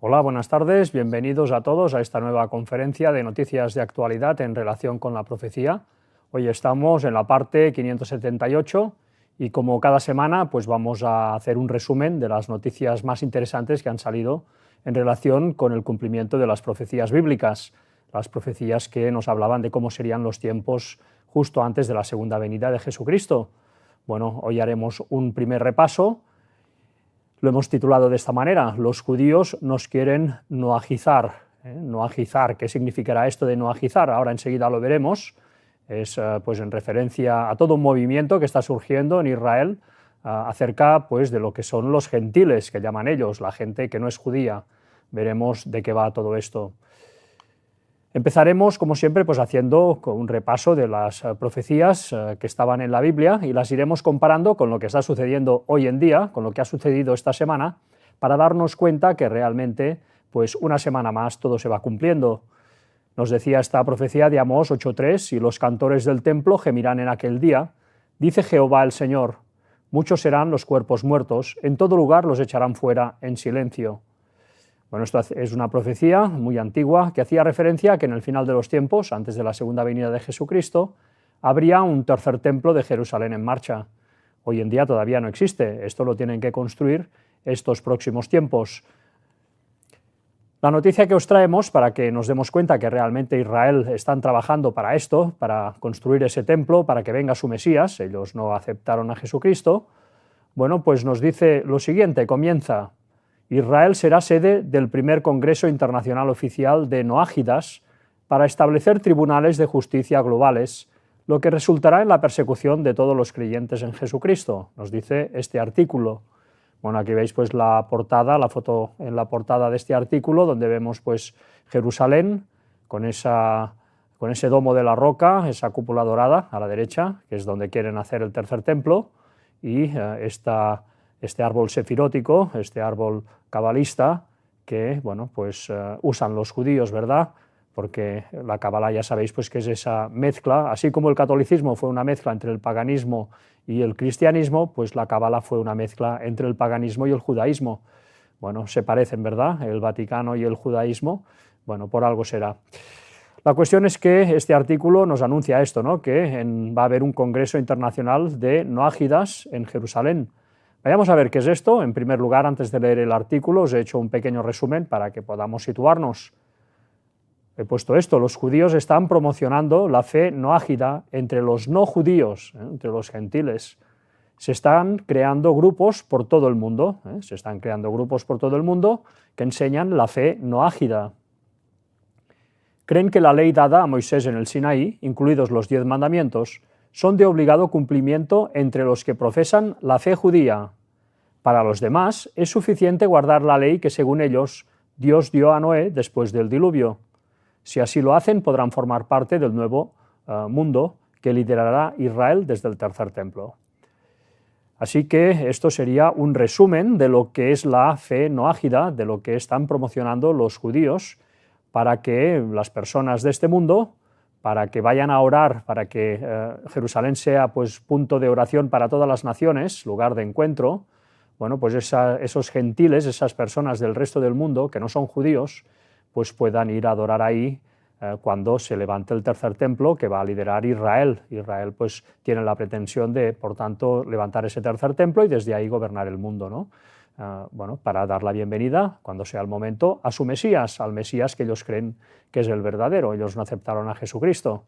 Hola, buenas tardes, bienvenidos a todos a esta nueva conferencia de noticias de actualidad en relación con la profecía. Hoy estamos en la parte 578 y como cada semana pues vamos a hacer un resumen de las noticias más interesantes que han salido en relación con el cumplimiento de las profecías bíblicas, las profecías que nos hablaban de cómo serían los tiempos justo antes de la segunda venida de Jesucristo. Bueno, hoy haremos un primer repaso. Lo hemos titulado de esta manera: los judíos nos quieren noagizar. Noagizar, ¿qué significará esto de noagizar? Ahora enseguida lo veremos. Es pues en referencia a todo un movimiento que está surgiendo en Israel acerca pues de lo que son los gentiles, que llaman ellos, la gente que no es judía. Veremos de qué va todo esto. Empezaremos, como siempre, pues haciendo un repaso de las profecías que estaban en la Biblia y las iremos comparando con lo que está sucediendo hoy en día, con lo que ha sucedido esta semana, para darnos cuenta que realmente, pues una semana más todo se va cumpliendo. Nos decía esta profecía de Amós 8:3: y los cantores del templo gemirán en aquel día, dice Jehová el Señor, muchos serán los cuerpos muertos, en todo lugar los echarán fuera en silencio. Bueno, esto es una profecía muy antigua que hacía referencia a que en el final de los tiempos, antes de la segunda venida de Jesucristo, habría un tercer templo de Jerusalén en marcha. Hoy en día todavía no existe, esto lo tienen que construir estos próximos tiempos. La noticia que os traemos, para que nos demos cuenta que realmente Israel están trabajando para esto, para construir ese templo, para que venga su Mesías, ellos no aceptaron a Jesucristo, bueno, pues nos dice lo siguiente, comienza: Israel será sede del primer Congreso Internacional Oficial de Noágidas para establecer tribunales de justicia globales, lo que resultará en la persecución de todos los creyentes en Jesucristo, nos dice este artículo. Bueno, aquí veis pues la portada, la foto en la portada de este artículo, donde vemos pues Jerusalén con ese domo de la roca, esa cúpula dorada a la derecha, que es donde quieren hacer el tercer templo, y este árbol sefirótico, este árbol cabalista, que bueno, pues usan los judíos, ¿verdad? Porque la Kabbalah ya sabéis pues que es esa mezcla, así como el catolicismo fue una mezcla entre el paganismo y el cristianismo, pues la Kabbalah fue una mezcla entre el paganismo y el judaísmo. Bueno, se parecen, ¿verdad? El Vaticano y el judaísmo, bueno, por algo será. La cuestión es que este artículo nos anuncia esto, ¿no? Que va a haber un congreso internacional de noágidas en Jerusalén. Vayamos a ver qué es esto. En primer lugar, antes de leer el artículo, os he hecho un pequeño resumen para que podamos situarnos. He puesto esto: los judíos están promocionando la fe noágida entre los no judíos, entre los gentiles. Se están creando grupos por todo el mundo, que enseñan la fe noágida. Creen que la ley dada a Moisés en el Sinaí, incluidos los 10 mandamientos, son de obligado cumplimiento entre los que profesan la fe judía. Para los demás es suficiente guardar la ley que, según ellos, Dios dio a Noé después del diluvio. Si así lo hacen, podrán formar parte del nuevo mundo que liderará Israel desde el tercer templo. Así que esto sería un resumen de lo que es la fe noágida, de lo que están promocionando los judíos, para que las personas de este mundo, para que vayan a orar, para que Jerusalén sea pues punto de oración para todas las naciones, lugar de encuentro. Bueno, pues esos gentiles, esas personas del resto del mundo que no son judíos, pues puedan ir a adorar ahí cuando se levante el tercer templo que va a liderar Israel. Israel pues tiene la pretensión de, por tanto, levantar ese tercer templo y desde ahí gobernar el mundo, ¿no? Bueno, para dar la bienvenida, cuando sea el momento, a su Mesías, al Mesías que ellos creen que es el verdadero. Ellos no aceptaron a Jesucristo.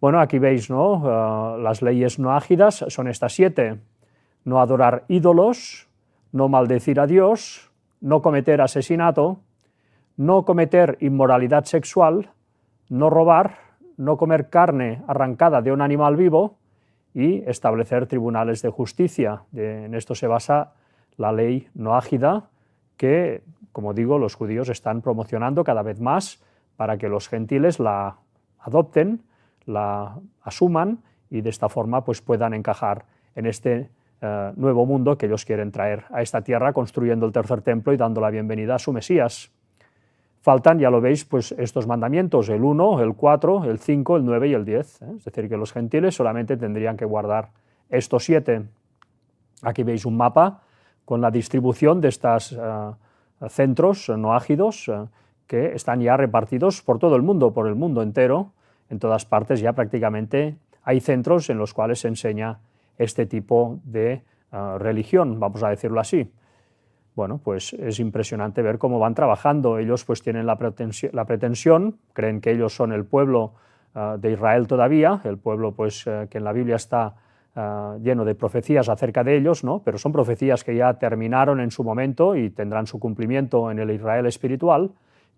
Bueno, aquí veis, ¿no? Las leyes noágidas son estas 7. No adorar ídolos, no maldecir a Dios, no cometer asesinato, no cometer inmoralidad sexual, no robar, no comer carne arrancada de un animal vivo y establecer tribunales de justicia. En esto se basa la ley noágida que, como digo, los judíos están promocionando cada vez más para que los gentiles la adopten, la asuman y de esta forma pues puedan encajar en este nuevo mundo que ellos quieren traer a esta tierra, construyendo el tercer templo y dando la bienvenida a su Mesías. Faltan, ya lo veis, pues estos mandamientos, el 1, el 4, el 5, el 9 y el 10. Es decir, que los gentiles solamente tendrían que guardar estos 7. Aquí veis un mapa con la distribución de estas centros noágidos que están ya repartidos por todo el mundo entero, en todas partes ya prácticamente hay centros en los cuales se enseña este tipo de religión, vamos a decirlo así. Bueno, pues es impresionante ver cómo van trabajando. Ellos pues tienen la pretensión, creen que ellos son el pueblo de Israel todavía, el pueblo pues que en la Biblia está lleno de profecías acerca de ellos, ¿no? Pero son profecías que ya terminaron en su momento y tendrán su cumplimiento en el Israel espiritual,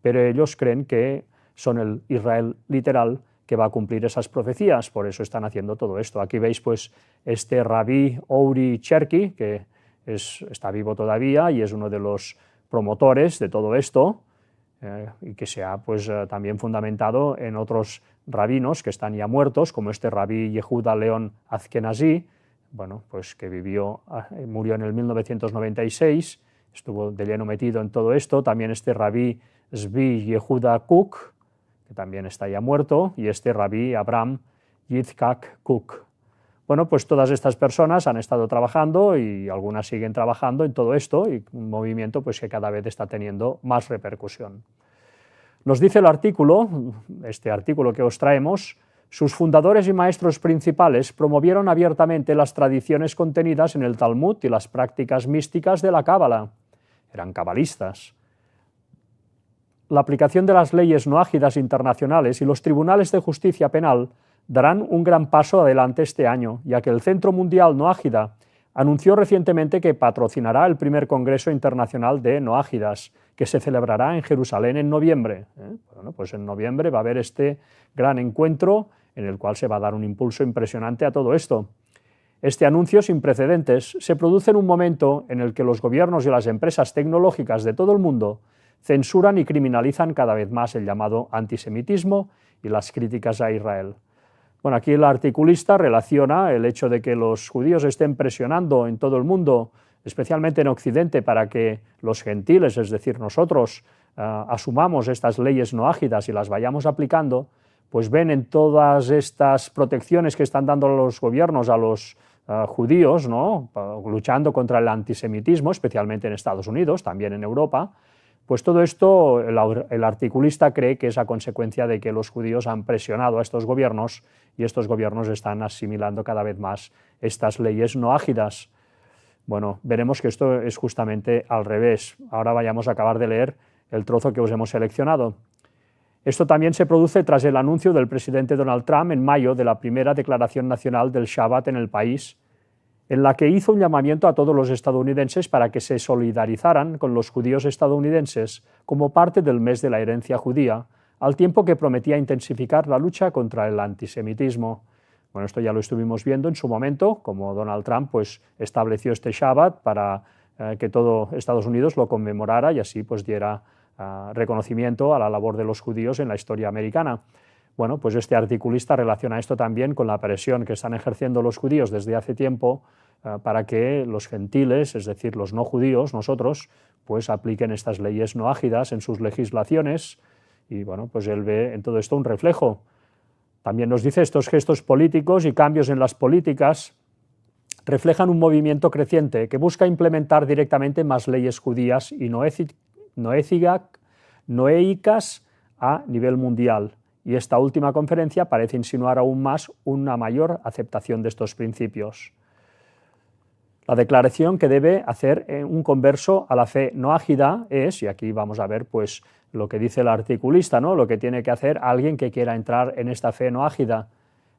pero ellos creen que son el Israel literal que va a cumplir esas profecías, por eso están haciendo todo esto. Aquí veis pues este rabí Ouri Cherky, que está vivo todavía y es uno de los promotores de todo esto, y que se ha pues, también fundamentado en otros rabinos que están ya muertos, como este rabí Yehuda León Azkenazi, bueno, pues que murió en el 1996, estuvo de lleno metido en todo esto. También este rabí Zvi Yehuda Kook, que también está ya muerto, y este rabí Abraham Yitzhak Kook. Bueno, pues todas estas personas han estado trabajando y algunas siguen trabajando en todo esto, y un movimiento pues, que cada vez está teniendo más repercusión. Nos dice el artículo, este artículo que os traemos, sus fundadores y maestros principales promovieron abiertamente las tradiciones contenidas en el Talmud y las prácticas místicas de la Cábala. Eran cabalistas. La aplicación de las leyes noágidas internacionales y los tribunales de justicia penal darán un gran paso adelante este año, ya que el Centro Mundial Noágida anunció recientemente que patrocinará el primer Congreso Internacional de Noágidas, que se celebrará en Jerusalén en noviembre. Bueno, pues en noviembre va a haber este gran encuentro en el cual se va a dar un impulso impresionante a todo esto. Este anuncio sin precedentes se produce en un momento en el que los gobiernos y las empresas tecnológicas de todo el mundo censuran y criminalizan cada vez más el llamado antisemitismo y las críticas a Israel. Bueno, aquí el articulista relaciona el hecho de que los judíos estén presionando en todo el mundo, especialmente en Occidente, para que los gentiles, es decir, nosotros, asumamos estas leyes noágidas y las vayamos aplicando, pues ven en todas estas protecciones que están dando los gobiernos a los judíos, ¿no? Luchando contra el antisemitismo, especialmente en Estados Unidos, también en Europa. Pues todo esto el articulista cree que es a consecuencia de que los judíos han presionado a estos gobiernos y estos gobiernos están asimilando cada vez más estas leyes noágidas. Bueno, veremos que esto es justamente al revés. Ahora vayamos a acabar de leer el trozo que os hemos seleccionado. Esto también se produce tras el anuncio del presidente Donald Trump en mayo de la primera declaración nacional del Shabbat en el país, en la que hizo un llamamiento a todos los estadounidenses para que se solidarizaran con los judíos estadounidenses como parte del mes de la herencia judía, al tiempo que prometía intensificar la lucha contra el antisemitismo. Bueno, esto ya lo estuvimos viendo en su momento, como Donald Trump pues, estableció este Shabbat para que todo Estados Unidos lo conmemorara y así pues, diera reconocimiento a la labor de los judíos en la historia americana. Bueno, pues este articulista relaciona esto también con la presión que están ejerciendo los judíos desde hace tiempo para que los gentiles, es decir, los no judíos, nosotros, pues apliquen estas leyes noágidas en sus legislaciones y bueno, pues él ve en todo esto un reflejo. También nos dice estos gestos políticos y cambios en las políticas reflejan un movimiento creciente que busca implementar directamente más leyes judías y noéicas a nivel mundial. Y esta última conferencia parece insinuar aún más una mayor aceptación de estos principios. La declaración que debe hacer un converso a la fe noágida es, y aquí vamos a ver pues, lo que dice el articulista, ¿no? Lo que tiene que hacer alguien que quiera entrar en esta fe noágida.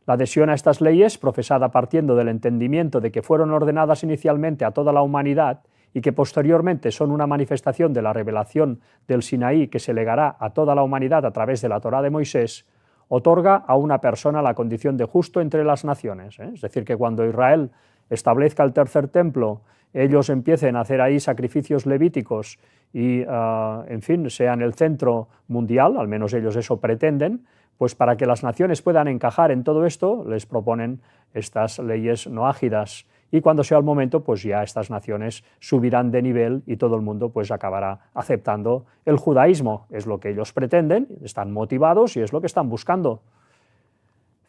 La adhesión a estas leyes, profesada partiendo del entendimiento de que fueron ordenadas inicialmente a toda la humanidad y que posteriormente son una manifestación de la revelación del Sinaí que se legará a toda la humanidad a través de la Torá de Moisés, otorga a una persona la condición de justo entre las naciones. Es decir, que cuando Israel establezca el tercer templo, ellos empiecen a hacer ahí sacrificios levíticos y, en fin, sean el centro mundial, al menos ellos eso pretenden, pues para que las naciones puedan encajar en todo esto, les proponen estas leyes noágidas. Y cuando sea el momento, pues ya estas naciones subirán de nivel y todo el mundo pues acabará aceptando el judaísmo. Es lo que ellos pretenden, están motivados y es lo que están buscando.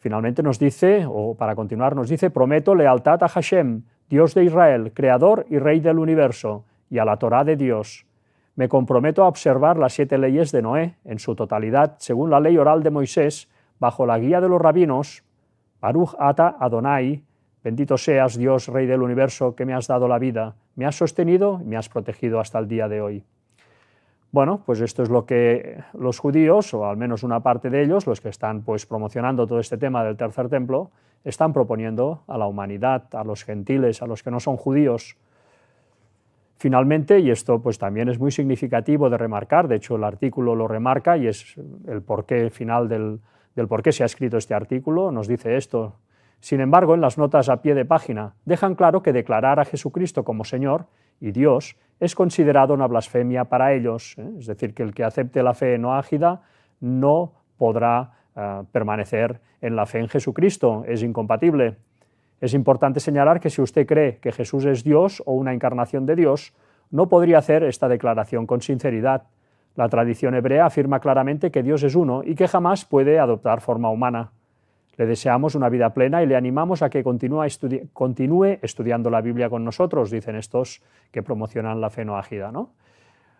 Finalmente nos dice, o para continuar nos dice, prometo lealtad a Hashem, Dios de Israel, creador y rey del universo, y a la Torá de Dios. Me comprometo a observar las 7 leyes de Noé en su totalidad, según la ley oral de Moisés, bajo la guía de los rabinos. Baruch ata Adonai, bendito seas Dios, Rey del universo, que me has dado la vida, me has sostenido y me has protegido hasta el día de hoy. Bueno, pues esto es lo que los judíos, o al menos una parte de ellos, los que están pues promocionando todo este tema del tercer templo, están proponiendo a la humanidad, a los gentiles, a los que no son judíos. Finalmente, y esto pues también es muy significativo de remarcar, de hecho el artículo lo remarca y es el porqué final del por qué se ha escrito este artículo, nos dice esto. Sin embargo, en las notas a pie de página dejan claro que declarar a Jesucristo como Señor y Dios es considerado una blasfemia para ellos, es decir, que el que acepte la fe no ágida no podrá permanecer en la fe en Jesucristo, es incompatible. Es importante señalar que si usted cree que Jesús es Dios o una encarnación de Dios, no podría hacer esta declaración con sinceridad. La tradición hebrea afirma claramente que Dios es uno y que jamás puede adoptar forma humana. Le deseamos una vida plena y le animamos a que continúe estudiando la Biblia con nosotros, dicen estos que promocionan la fe no ágida, ¿no?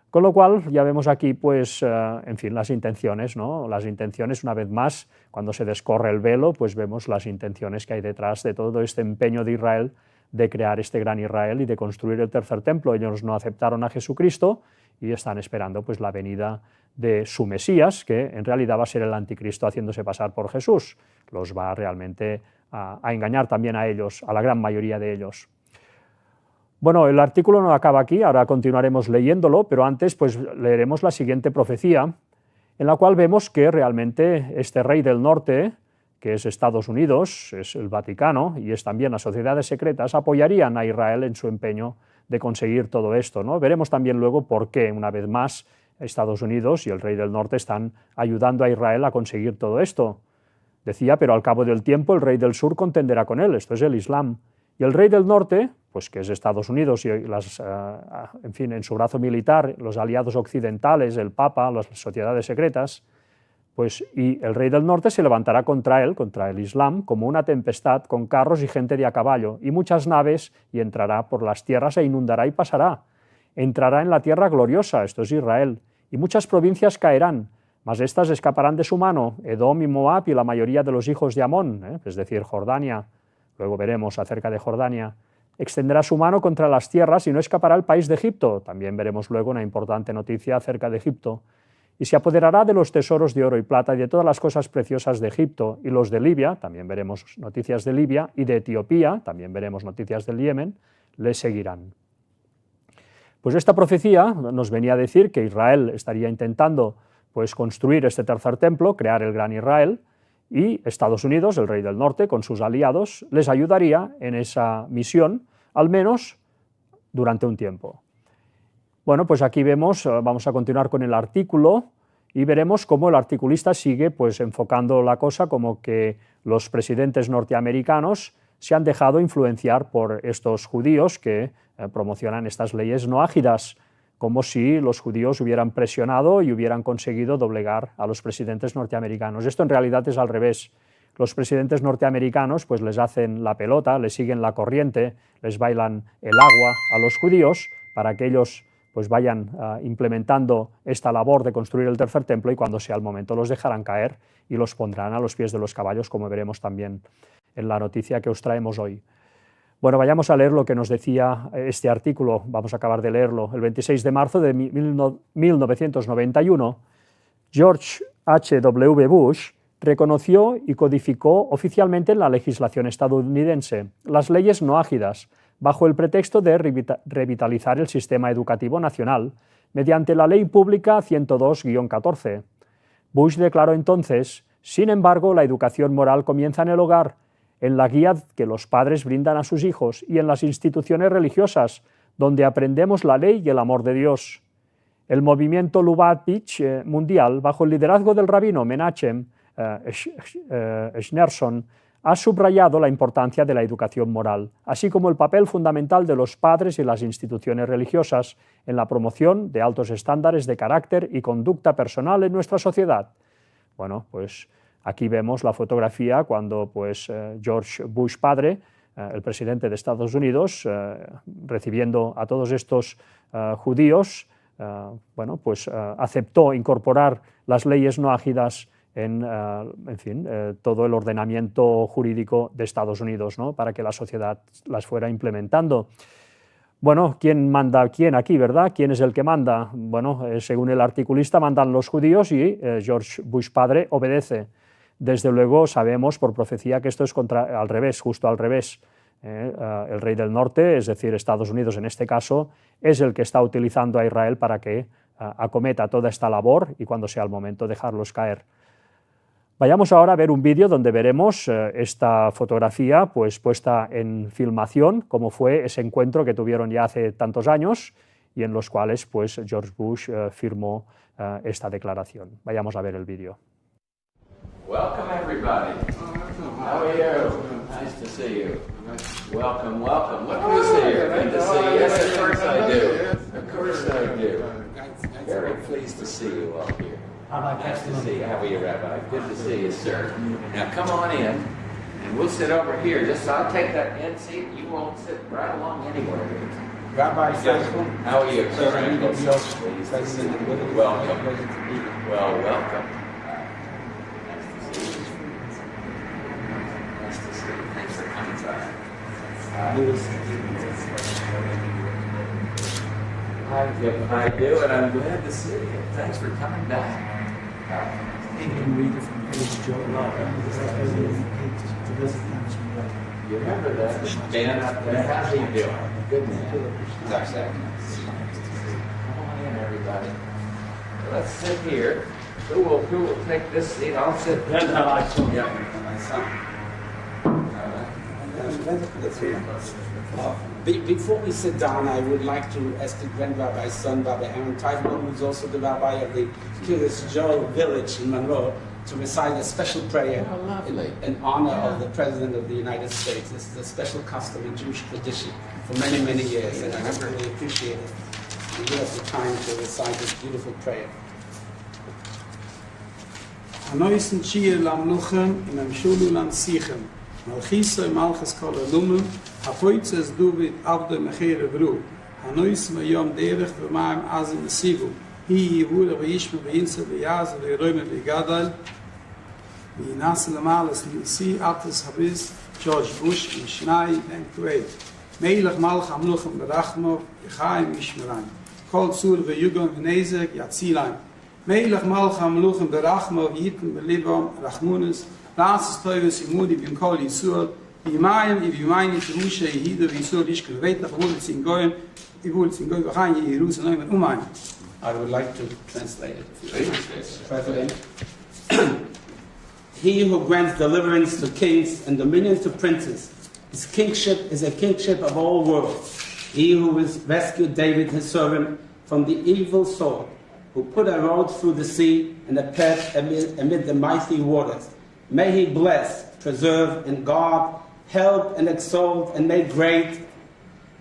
Con lo cual ya vemos aquí, pues, en fin, las intenciones, ¿no? Las intenciones, una vez más, cuando se descorre el velo, pues vemos las intenciones que hay detrás de todo este empeño de Israel de crear este gran Israel y de construir el tercer templo. Ellos no aceptaron a Jesucristo y están esperando pues la venida de su Mesías, que en realidad va a ser el anticristo haciéndose pasar por Jesús. Los va realmente a engañar también a ellos, a la gran mayoría de ellos. Bueno, el artículo no acaba aquí, ahora continuaremos leyéndolo, pero antes pues leeremos la siguiente profecía, en la cual vemos que realmente este rey del norte, que es Estados Unidos, es el Vaticano y es también las sociedades secretas, apoyarían a Israel en su empeño de conseguir todo esto, ¿no? Veremos también luego por qué, una vez más, Estados Unidos y el rey del norte están ayudando a Israel a conseguir todo esto. Decía, pero al cabo del tiempo el rey del sur contenderá con él, esto es el Islam. Y el rey del norte, pues que es Estados Unidos y en fin, en su brazo militar, los aliados occidentales, el Papa, las sociedades secretas, pues y el rey del norte se levantará contra él, contra el Islam, como una tempestad con carros y gente de a caballo y muchas naves, y entrará por las tierras e inundará y pasará. Entrará en la tierra gloriosa, esto es Israel, y muchas provincias caerán, mas éstas escaparán de su mano, Edom y Moab y la mayoría de los hijos de Amón, es decir, Jordania. Luego veremos acerca de Jordania. Extenderá su mano contra las tierras y no escapará el país de Egipto. También veremos luego una importante noticia acerca de Egipto. Y se apoderará de los tesoros de oro y plata y de todas las cosas preciosas de Egipto y los de Libia, también veremos noticias de Libia, y de Etiopía, también veremos noticias del Yemen, le seguirán. Pues esta profecía nos venía a decir que Israel estaría intentando pues, construir este tercer templo, crear el gran Israel, y Estados Unidos, el rey del norte, con sus aliados, les ayudaría en esa misión, al menos durante un tiempo. Bueno, pues aquí vemos, vamos a continuar con el artículo y veremos cómo el articulista sigue pues, enfocando la cosa como que los presidentes norteamericanos se han dejado influenciar por estos judíos que promocionan estas leyes no ágidas, como si los judíos hubieran presionado y hubieran conseguido doblegar a los presidentes norteamericanos. Esto en realidad es al revés. Los presidentes norteamericanos pues les hacen la pelota, les siguen la corriente, les bailan el agua a los judíos para que ellos pues vayan implementando esta labor de construir el tercer templo y cuando sea el momento los dejarán caer y los pondrán a los pies de los caballos, como veremos también en la noticia que os traemos hoy. Bueno, vayamos a leer lo que nos decía este artículo, vamos a acabar de leerlo. El 26 de marzo de 1991, George H.W. Bush reconoció y codificó oficialmente en la legislación estadounidense las leyes no ágidas, bajo el pretexto de revitalizar el sistema educativo nacional, mediante la Ley Pública 102-14. Bush declaró entonces, sin embargo, la educación moral comienza en el hogar, en la guía que los padres brindan a sus hijos y en las instituciones religiosas, donde aprendemos la ley y el amor de Dios. El movimiento Lubavitch mundial, bajo el liderazgo del rabino Menachem Schneerson, ha subrayado la importancia de la educación moral, así como el papel fundamental de los padres y las instituciones religiosas en la promoción de altos estándares de carácter y conducta personal en nuestra sociedad. Bueno, pues aquí vemos la fotografía cuando pues, George Bush padre, el presidente de Estados Unidos, recibiendo a todos estos judíos, bueno, pues aceptó incorporar las leyes noajidas en fin, todo el ordenamiento jurídico de Estados Unidos, ¿no? Para que la sociedad las fuera implementando. Bueno, ¿quién manda a quién aquí, verdad? ¿Quién es el que manda? Bueno, según el articulista mandan los judíos y George Bush padre obedece. Desde luego sabemos por profecía que esto es al revés, justo al revés. El rey del norte, es decir, Estados Unidos en este caso, es el que está utilizando a Israel para que acometa toda esta labor y cuando sea el momento dejarlos caer. Vayamos ahora a ver un vídeo donde veremos esta fotografía pues, puesta en filmación, como fue ese encuentro que tuvieron ya hace tantos años y en los cuales pues, George Bush firmó esta declaración. Vayamos a ver el vídeo. Welcome everybody. How are you? Nice to see you. Welcome, welcome. Look who's here. Good to see you. Yes, of course I do. Of course I do. Very pleased to see you all here. Nice to see you. How are you, Rabbi? Good to see you, sir. Now come on in, and we'll sit over here. Just I'll take that end seat. You won't sit right along anywhere. Rabbi Frankel. How are you, Sir, Frankel? Pleased to see you. Welcome. Well, welcome. Nice to see you. Nice to see you. Thanks for coming by. I do, and I'm glad to see you. Thanks for coming back. You can read it from page Joe You remember that? Dan up there, how's he doing? Good man. Come on in, everybody. Let's sit here. Who will take this seat? I'll sit. Yeah, my son. Before we sit down, I would like to ask the Grand Rabbi's son, Rabbi Aaron Teitelbaum, who's also the rabbi of the Kiryas Joel village in Monroe, to recite a special prayer in honor of the President of the United States. This is a special custom in Jewish tradition for many, many years, and I really appreciate it. You give us the time to recite this beautiful prayer. Anoisen Chir Lam Nuchem in Amshulu Lam Sichem. Malchisa Malchus Kol Alumim, Hapoitzes Duvid Avde Mechere Vru, Hanois Mayom Derech V'Maim Azim Sivu, Hi Yivura V'Yishma V'Yinsa V'Yaz V'Yroime V'Gadal, V'Yinas L'Malas Nisi Atas Habiz, George Bush, Mishnai, Ben Kuwait, Meilach Malch Amluchem Berachmov, Yechaim Yishmeraim, Kol Tzur V'Yugam V'Nezek, Yatzilaim, Meilach Malch Amluchem Berachmov, Yitim V'Libam, Rachmunis, Lass Teufels Imudi Bim Kol Yisur, Yimayim, Yimayim, Yerusha, Yehidu, Yisur, Ishkel, Veitach, Wulitz in Goyen, Wulitz in Goyen, V'Chaim, Yerushalayim, and Umayim. I would like to translate it. President. He who grants deliverance to kings and dominion to princes. His kingship is a kingship of all worlds. He who has rescued David, his servant, from the evil sword, who put a road through the sea and a path amid the mighty waters. May he bless, preserve, and guard, help and exalt and make great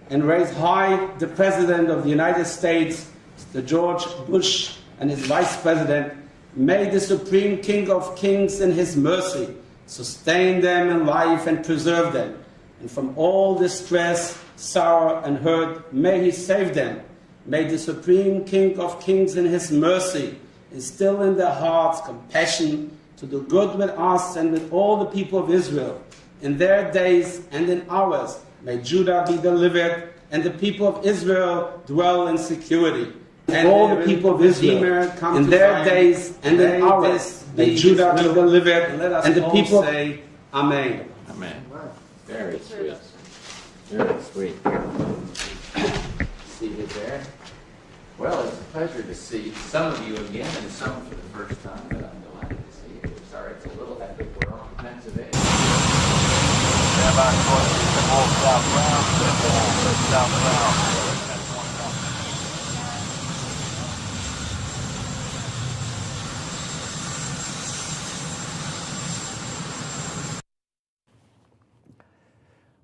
and raise high the President of the United States, the George Bush, and his Vice President. May the Supreme King of Kings in his mercy sustain them in life and preserve them. And from all distress, sorrow, and hurt, may he save them. May the Supreme King of Kings in his mercy instill in their hearts compassion to do good with us and with all the people of Israel. In their days and in ours, may Judah be delivered and the people of Israel dwell in security. And all the people of Israel, in their days and in ours, may Judah be delivered and the people say, Amen. Amen. Very sweet. Very sweet. See you there. Well, it's a pleasure to see some of you again and some for the first time, but I'm delighted to see you. Sorry, it's a little epic. We're on Pennsylvania.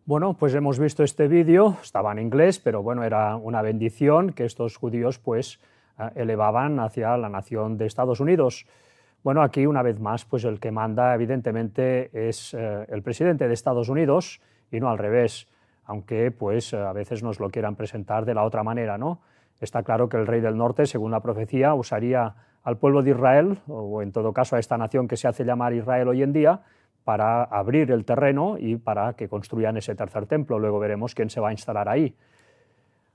Bueno, pues hemos visto este vídeo, estaba en inglés, pero bueno, era una bendición que estos judíos pues elevaban hacia la nación de Estados Unidos. Bueno, aquí una vez más, pues el que manda evidentemente es el presidente de Estados Unidos y no al revés, aunque pues a veces nos lo quieran presentar de la otra manera, ¿no? Está claro que el rey del norte, según la profecía, usaría al pueblo de Israel, o en todo caso a esta nación que se hace llamar Israel hoy en día, para abrir el terreno y para que construyan ese tercer templo. Luego veremos quién se va a instalar ahí.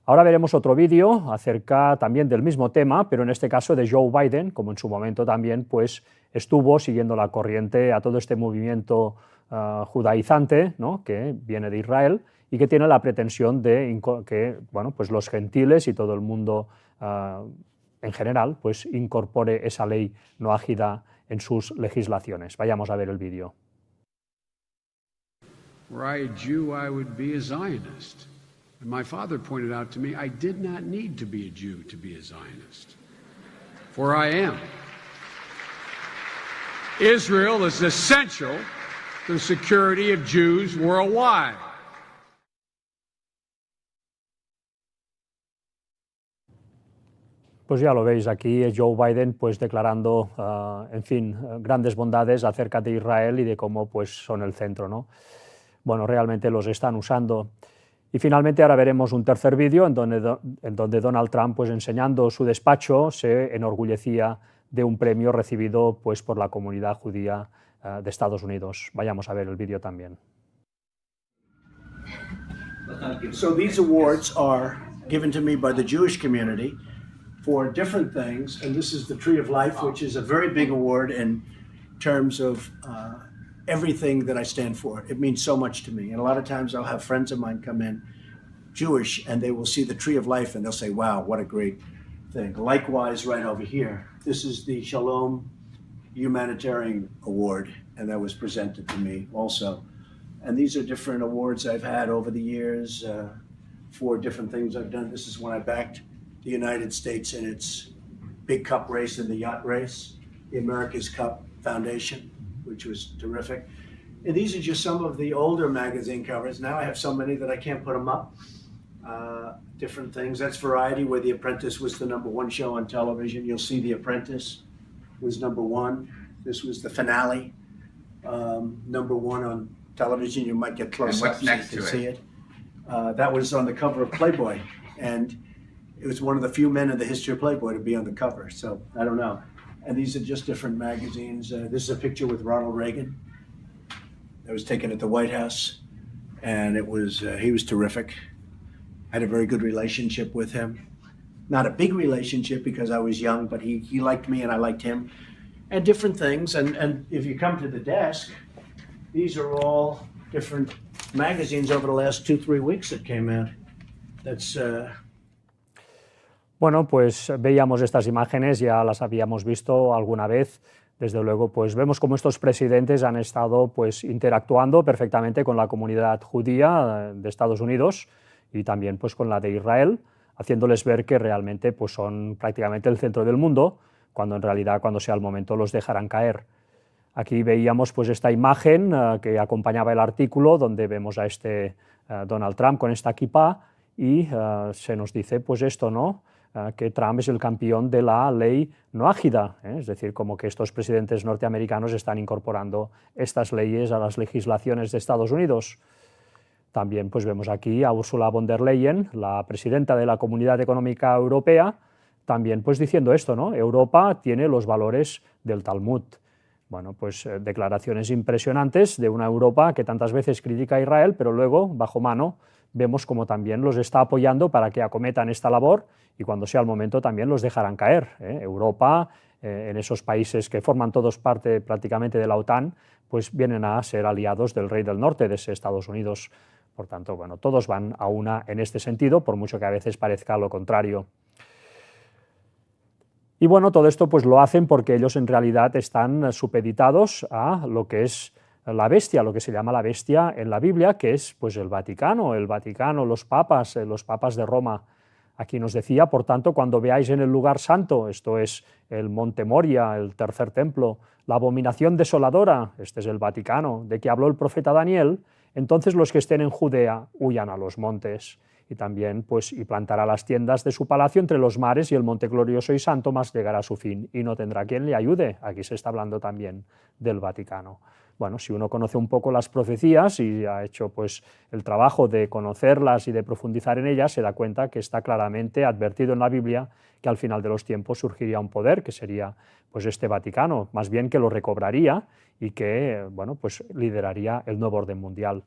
Ahora veremos otro vídeo acerca también del mismo tema, pero en este caso de Joe Biden, como en su momento también pues, estuvo siguiendo la corriente a todo este movimiento judaizante, ¿no?, que viene de Israel y que tiene la pretensión de que bueno, pues los gentiles y todo el mundo en general pues, incorpore esa ley noágida en sus legislaciones. Vayamos a ver el vídeo. Were I a Jew, I would be a Zionist. And my father pointed out to me, I did not need to be a Jew to be a Zionist. For I am. Israel is essential to the security of Jews worldwide. Pues ya lo veis, aquí es Joe Biden pues declarando, en fin, grandes bondades acerca de Israel y de cómo pues son el centro, ¿no? Bueno, realmente los están usando. Y finalmente ahora veremos un tercer vídeo en donde Donald Trump, pues enseñando su despacho, se enorgullecía de un premio recibido pues por la comunidad judía de Estados Unidos. Vayamos a ver el vídeo también. So these awards are given to me by the Jewish community for different things, and this is the Tree of Life, which is a very big award in terms of everything that I stand for. It means so much to me, and a lot of times I'll have friends of mine come in, Jewish, and they will see the Tree of Life and they'll say, wow, what a great thing. Likewise, right over here, this is the Shalom Humanitarian Award, and that was presented to me also. And these are different awards I've had over the years for different things I've done. This is when I backed the United States in its big cup race in the yacht race, the America's Cup Foundation, which was terrific. And these are just some of the older magazine covers. Now I have so many that I can't put them up. Different things. That's Variety, where The Apprentice was the #1 show on television. You'll see The Apprentice was #1. This was the finale, #1 on television. You might get close up so you can see it. That was on the cover of Playboy, and it was one of the few men in the history of Playboy to be on the cover, so I don't know. And these are just different magazines. This is a picture with Ronald Reagan that was taken at the White House, and it was he was terrific. I had a very good relationship with him. Not a big relationship because I was young, but he liked me and I liked him. And different things, and if you come to the desk, these are all different magazines over the last 2-3 weeks that came out. That's Bueno, pues veíamos estas imágenes, ya las habíamos visto alguna vez. Desde luego, pues vemos cómo estos presidentes han estado pues interactuando perfectamente con la comunidad judía de Estados Unidos y también pues con la de Israel, haciéndoles ver que realmente pues son prácticamente el centro del mundo, cuando en realidad cuando sea el momento los dejarán caer. Aquí veíamos pues esta imagen que acompañaba el artículo donde vemos a este Donald Trump con esta kipá y se nos dice pues esto, ¿no? Que Trump es el campeón de la ley noágida, es decir, como que estos presidentes norteamericanos están incorporando estas leyes a las legislaciones de Estados Unidos. También pues vemos aquí a Ursula von der Leyen, la presidenta de la Comunidad Económica Europea, también pues diciendo esto, ¿no? Europa tiene los valores del Talmud. Bueno, pues declaraciones impresionantes de una Europa que tantas veces critica a Israel, pero luego, bajo mano, vemos como también los está apoyando para que acometan esta labor y cuando sea el momento también los dejarán caer. Europa, en esos países que forman todos parte prácticamente de la OTAN, pues vienen a ser aliados del rey del norte, de ese Estados Unidos. Por tanto, bueno, todos van a una en este sentido, por mucho que a veces parezca lo contrario. Y bueno, todo esto pues lo hacen porque ellos en realidad están supeditados a lo que es la bestia, lo que se llama la bestia en la Biblia, que es pues el Vaticano, los papas de Roma. Aquí nos decía, por tanto, cuando veáis en el lugar santo, esto es el Monte Moria, el tercer templo, la abominación desoladora, este es el Vaticano, de que habló el profeta Daniel, entonces los que estén en Judea huyan a los montes. Y también pues y plantará las tiendas de su palacio entre los mares y el monte glorioso y santo, mas llegará a su fin y no tendrá quien le ayude. Aquí se está hablando también del Vaticano. bueno, si uno conoce un poco las profecías y ha hecho pues el trabajo de conocerlas y de profundizar en ellas, se da cuenta que está claramente advertido en la Biblia que al final de los tiempos surgiría un poder que sería pues este Vaticano, más bien que lo recobraría y que bueno, pues lideraría el nuevo orden mundial.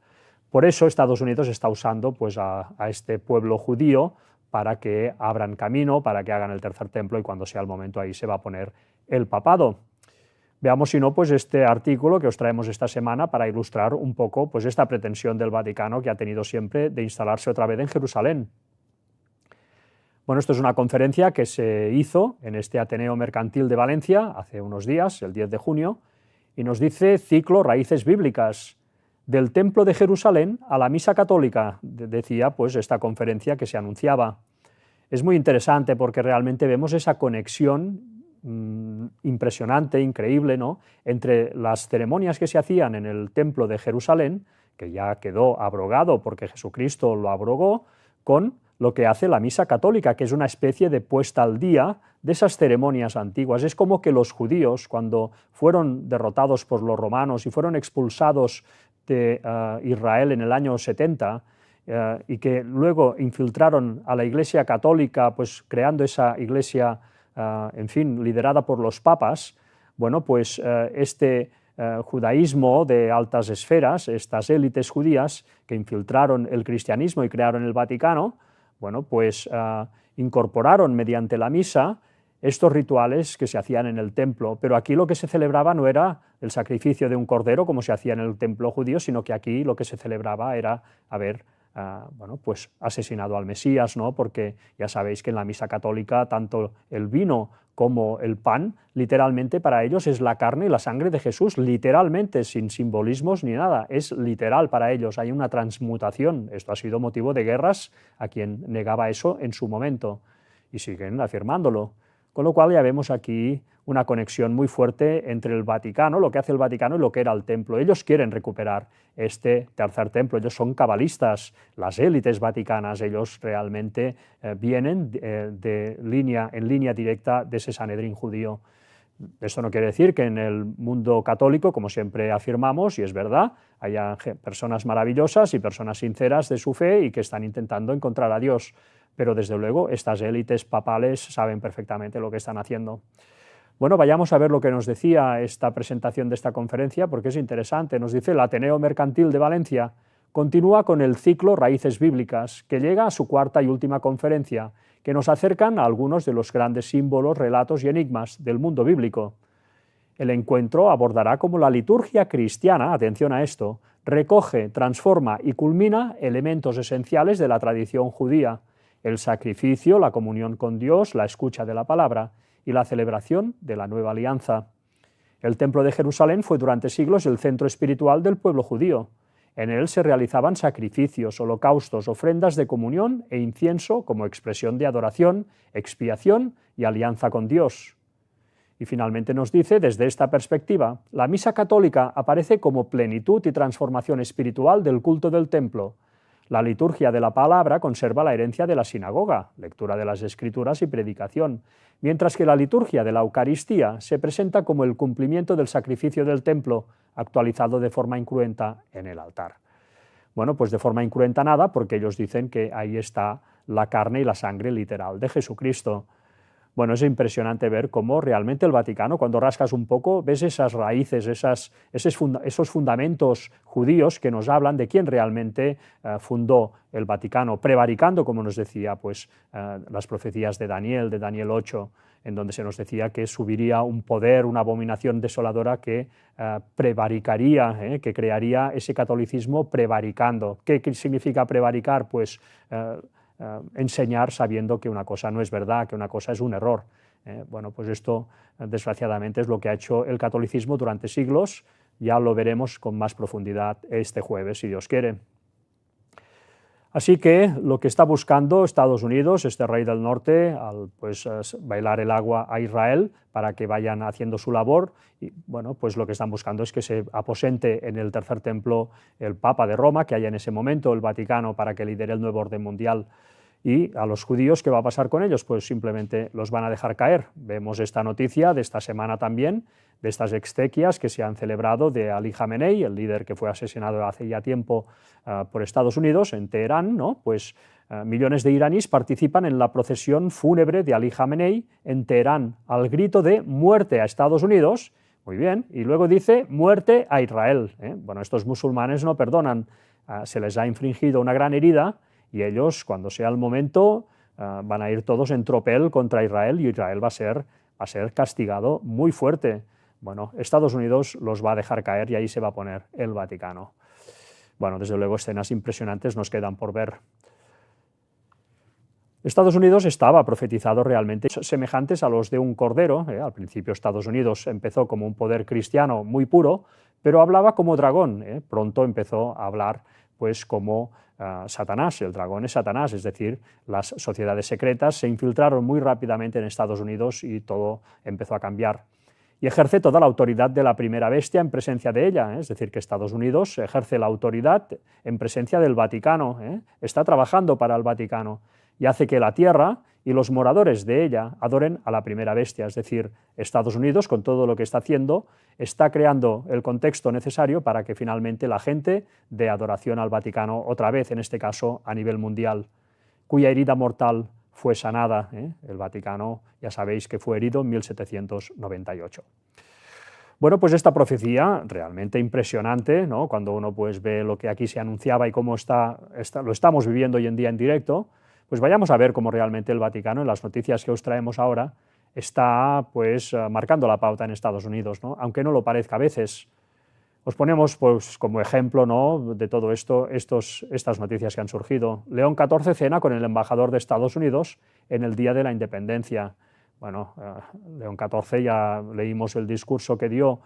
Por eso Estados Unidos está usando pues a este pueblo judío para que abran camino, para que hagan el tercer templo, y cuando sea el momento ahí se va a poner el papado. Veamos si no pues este artículo que os traemos esta semana para ilustrar un poco pues esta pretensión del Vaticano que ha tenido siempre de instalarse otra vez en Jerusalén. Bueno, esto es una conferencia que se hizo en este Ateneo Mercantil de Valencia hace unos días, el 10 de junio, y nos dice ciclo Raíces Bíblicas, del Templo de Jerusalén a la Misa Católica, decía pues esta conferencia que se anunciaba. Es muy interesante porque realmente vemos esa conexión impresionante, increíble, ¿no?, entre las ceremonias que se hacían en el Templo de Jerusalén, que ya quedó abrogado porque Jesucristo lo abrogó, con lo que hace la Misa Católica, que es una especie de puesta al día de esas ceremonias antiguas. Es como que los judíos, cuando fueron derrotados por los romanos y fueron expulsados de Israel en el año 70, y que luego infiltraron a la Iglesia Católica, pues creando esa Iglesia, en fin, liderada por los papas, bueno, pues este judaísmo de altas esferas, estas élites judías que infiltraron el cristianismo y crearon el Vaticano, bueno, pues incorporaron mediante la misa estos rituales que se hacían en el templo, pero aquí lo que se celebraba no era el sacrificio de un cordero como se hacía en el templo judío, sino que aquí lo que se celebraba era haber bueno, pues asesinado al Mesías, ¿no?, porque ya sabéis que en la misa católica tanto el vino como el pan, literalmente para ellos es la carne y la sangre de Jesús, literalmente, sin simbolismos ni nada, es literal para ellos, hay una transmutación. Esto ha sido motivo de guerras a quien negaba eso en su momento, y siguen afirmándolo. Con lo cual ya vemos aquí una conexión muy fuerte entre el Vaticano, lo que hace el Vaticano y lo que era el templo. Ellos quieren recuperar este tercer templo, ellos son cabalistas, las élites vaticanas, ellos realmente vienen en línea directa de ese Sanedrín judío. Esto no quiere decir que en el mundo católico, como siempre afirmamos, y es verdad, haya personas maravillosas y personas sinceras de su fe y que están intentando encontrar a Dios, pero desde luego estas élites papales saben perfectamente lo que están haciendo. Bueno, vayamos a ver lo que nos decía esta presentación de esta conferencia, porque es interesante. Nos dice el Ateneo Mercantil de Valencia, continúa con el ciclo Raíces Bíblicas, que llega a su cuarta y última conferencia, que nos acercan a algunos de los grandes símbolos, relatos y enigmas del mundo bíblico. El encuentro abordará cómo la liturgia cristiana, atención a esto, recoge, transforma y culmina elementos esenciales de la tradición judía: el sacrificio, la comunión con Dios, la escucha de la palabra y la celebración de la nueva alianza. El Templo de Jerusalén fue durante siglos el centro espiritual del pueblo judío. En él se realizaban sacrificios, holocaustos, ofrendas de comunión e incienso como expresión de adoración, expiación y alianza con Dios. Y finalmente nos dice, desde esta perspectiva, la misa católica aparece como plenitud y transformación espiritual del culto del templo. La liturgia de la palabra conserva la herencia de la sinagoga, lectura de las Escrituras y predicación, mientras que la liturgia de la Eucaristía se presenta como el cumplimiento del sacrificio del templo, actualizado de forma incruenta en el altar. Bueno, pues de forma incruenta nada, porque ellos dicen que ahí está la carne y la sangre literal de Jesucristo. Bueno, es impresionante ver cómo realmente el Vaticano, cuando rascas un poco, ves esas raíces, esos fundamentos judíos que nos hablan de quién realmente fundó el Vaticano, prevaricando, como nos decía, pues, las profecías de Daniel 8, en donde se nos decía que subiría un poder, una abominación desoladora que prevaricaría, que crearía ese catolicismo prevaricando. ¿Qué significa prevaricar? Pues enseñar sabiendo que una cosa no es verdad, que una cosa es un error. Bueno, pues esto desgraciadamente es lo que ha hecho el catolicismo durante siglos. Ya lo veremos con más profundidad este jueves, si Dios quiere. Así que lo que está buscando Estados Unidos, este rey del norte, al bailar el agua a Israel para que vayan haciendo su labor, y bueno, pues lo que están buscando es que se aposente en el tercer templo el Papa de Roma, que haya en ese momento el Vaticano para que lidere el nuevo orden mundial. Y a los judíos, ¿qué va a pasar con ellos? Pues simplemente los van a dejar caer. Vemos esta noticia de esta semana también, de estas exequias que se han celebrado de Ali Khamenei, el líder que fue asesinado hace ya tiempo por Estados Unidos en Teherán, ¿no? Pues millones de iraníes participan en la procesión fúnebre de Ali Khamenei en Teherán, al grito de muerte a Estados Unidos. Muy bien, y luego dice muerte a Israel. Bueno, estos musulmanes no perdonan, se les ha infringido una gran herida y ellos, cuando sea el momento, van a ir todos en tropel contra Israel y Israel va a ser castigado muy fuerte. Bueno, Estados Unidos los va a dejar caer y ahí se va a poner el Vaticano. Bueno, desde luego escenas impresionantes nos quedan por ver. Estados Unidos estaba profetizado realmente semejantes a los de un cordero. Al principio Estados Unidos empezó como un poder cristiano muy puro, pero hablaba como dragón. Pronto empezó a hablar pues como Satanás. El dragón es Satanás, es decir, las sociedades secretas se infiltraron muy rápidamente en Estados Unidos y todo empezó a cambiar. Y ejerce toda la autoridad de la primera bestia en presencia de ella, es decir, que Estados Unidos ejerce la autoridad en presencia del Vaticano, está trabajando para el Vaticano y hace que la tierra y los moradores de ella adoren a la primera bestia, es decir, Estados Unidos, con todo lo que está haciendo, está creando el contexto necesario para que finalmente la gente dé adoración al Vaticano, otra vez, en este caso, a nivel mundial, cuya herida mortal fue sanada. El Vaticano, ya sabéis que fue herido en 1798. Bueno, pues esta profecía realmente impresionante, ¿no? Cuando uno pues ve lo que aquí se anunciaba y cómo lo estamos viviendo hoy en día en directo, pues vayamos a ver cómo realmente el Vaticano, en las noticias que os traemos ahora, está pues marcando la pauta en Estados Unidos, ¿no? Aunque no lo parezca a veces. Os ponemos pues, como ejemplo, ¿no?, de todo esto, estas noticias que han surgido. León XIV cena con el embajador de Estados Unidos en el Día de la Independencia. Bueno, León XIV, ya leímos el discurso que dio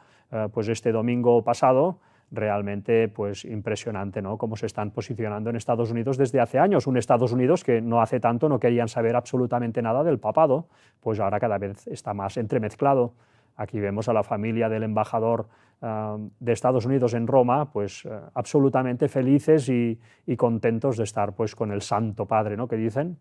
pues este domingo pasado, realmente pues impresionante, ¿no?, cómo se están posicionando en Estados Unidos desde hace años. Un Estados Unidos que no hace tanto no querían saber absolutamente nada del papado, pues ahora cada vez está más entremezclado. Aquí vemos a la familia del embajador de Estados Unidos en Roma, pues absolutamente felices y contentos de estar pues con el Santo Padre, ¿no?, que dicen.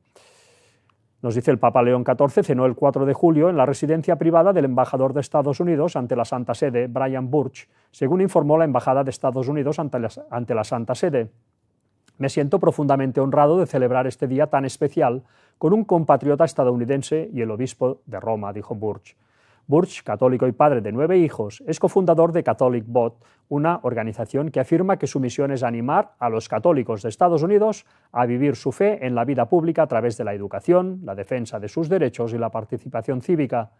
Nos dice el Papa León XIV cenó el 4 de julio en la residencia privada del embajador de Estados Unidos ante la Santa Sede, Brian Burch, según informó la Embajada de Estados Unidos ante la Santa Sede. Me siento profundamente honrado de celebrar este día tan especial con un compatriota estadounidense y el obispo de Roma, dijo Burch. Burch, católico y padre de 9 hijos, es cofundador de Catholic Vote, una organización que afirma que su misión es animar a los católicos de Estados Unidos a vivir su fe en la vida pública a través de la educación, la defensa de sus derechos y la participación cívica.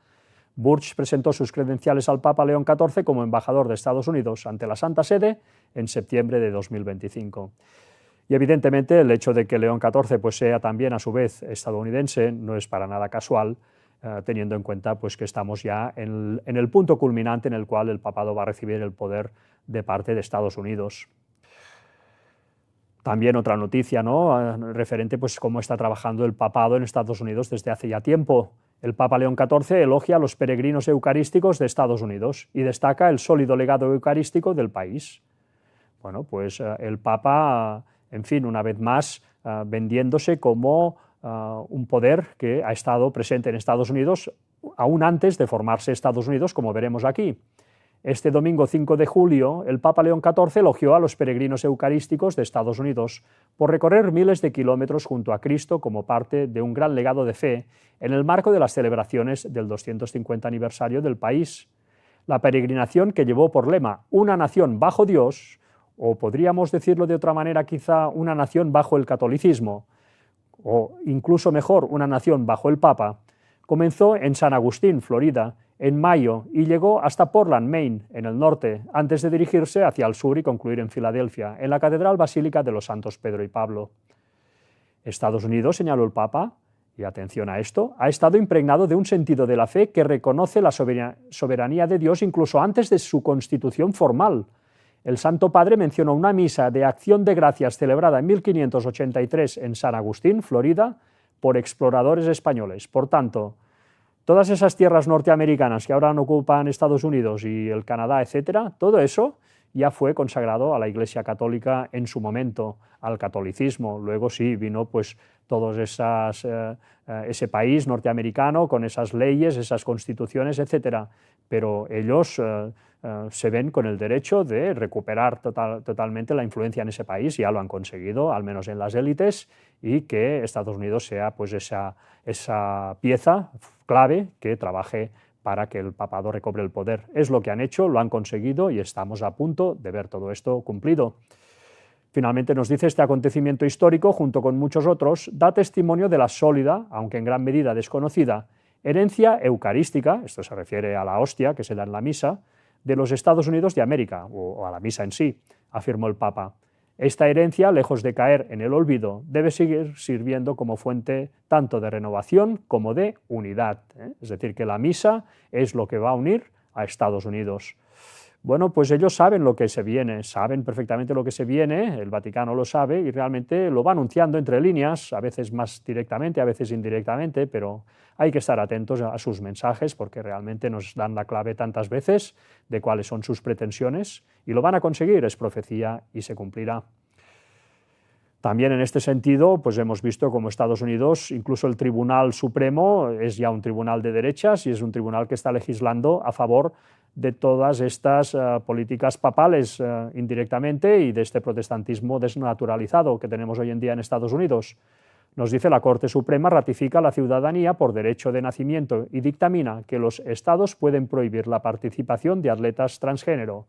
Burch presentó sus credenciales al Papa León XIV como embajador de Estados Unidos ante la Santa Sede en septiembre de 2025. Y evidentemente el hecho de que León XIV pues, sea también a su vez estadounidense no es para nada casual, teniendo en cuenta pues, que estamos ya en el punto culminante en el cual el papado va a recibir el poder de parte de Estados Unidos. También otra noticia, ¿no?, referente pues cómo está trabajando el papado en Estados Unidos desde hace ya tiempo. El Papa León XIV elogia a los peregrinos eucarísticos de Estados Unidos y destaca el sólido legado eucarístico del país. Bueno, pues el Papa, en fin, una vez más, vendiéndose como un poder que ha estado presente en Estados Unidos aún antes de formarse Estados Unidos, como veremos aquí. Este domingo 5 de julio, el Papa León XIV elogió a los peregrinos eucarísticos de Estados Unidos por recorrer miles de kilómetros junto a Cristo como parte de un gran legado de fe en el marco de las celebraciones del 250 aniversario del país. La peregrinación, que llevó por lema «Una nación bajo Dios», o podríamos decirlo de otra manera quizá «Una nación bajo el catolicismo», o incluso mejor, una nación bajo el Papa, comenzó en San Agustín, Florida, en mayo y llegó hasta Portland, Maine, en el norte, antes de dirigirse hacia el sur y concluir en Filadelfia, en la Catedral Basílica de los Santos Pedro y Pablo. Estados Unidos, señaló el Papa, y atención a esto, ha estado impregnado de un sentido de la fe que reconoce la soberanía de Dios incluso antes de su constitución formal. El Santo Padre mencionó una misa de acción de gracias celebrada en 1583 en San Agustín, Florida, por exploradores españoles. Por tanto, todas esas tierras norteamericanas que ahora ocupan Estados Unidos y el Canadá, etcétera, todo eso ya fue consagrado a la Iglesia Católica en su momento, al catolicismo. Luego sí vino pues todos ese país norteamericano con esas leyes, esas constituciones, etcétera. Pero ellos se ven con el derecho de recuperar totalmente la influencia en ese país, ya lo han conseguido, al menos en las élites, y que Estados Unidos sea pues esa pieza clave que trabaje para que el papado recobre el poder. Es lo que han hecho, lo han conseguido y estamos a punto de ver todo esto cumplido. Finalmente nos dice: este acontecimiento histórico, junto con muchos otros, da testimonio de la sólida, aunque en gran medida desconocida, herencia eucarística, esto se refiere a la hostia que se da en la misa, de los Estados Unidos de América, o a la misa en sí, afirmó el Papa. Esta herencia, lejos de caer en el olvido, debe seguir sirviendo como fuente tanto de renovación como de unidad. Es decir, que la misa es lo que va a unir a Estados Unidos. Bueno, pues ellos saben lo que se viene, saben perfectamente lo que se viene, el Vaticano lo sabe y realmente lo va anunciando entre líneas, a veces más directamente, a veces indirectamente, pero hay que estar atentos a sus mensajes porque realmente nos dan la clave tantas veces de cuáles son sus pretensiones y lo van a conseguir, es profecía y se cumplirá. También en este sentido, pues hemos visto como Estados Unidos, incluso el Tribunal Supremo es ya un tribunal de derechas y es un tribunal que está legislando a favor de todas estas políticas papales indirectamente y de este protestantismo desnaturalizado que tenemos hoy en día en Estados Unidos. Nos dice: la Corte Suprema ratifica la ciudadanía por derecho de nacimiento y dictamina que los estados pueden prohibir la participación de atletas transgénero.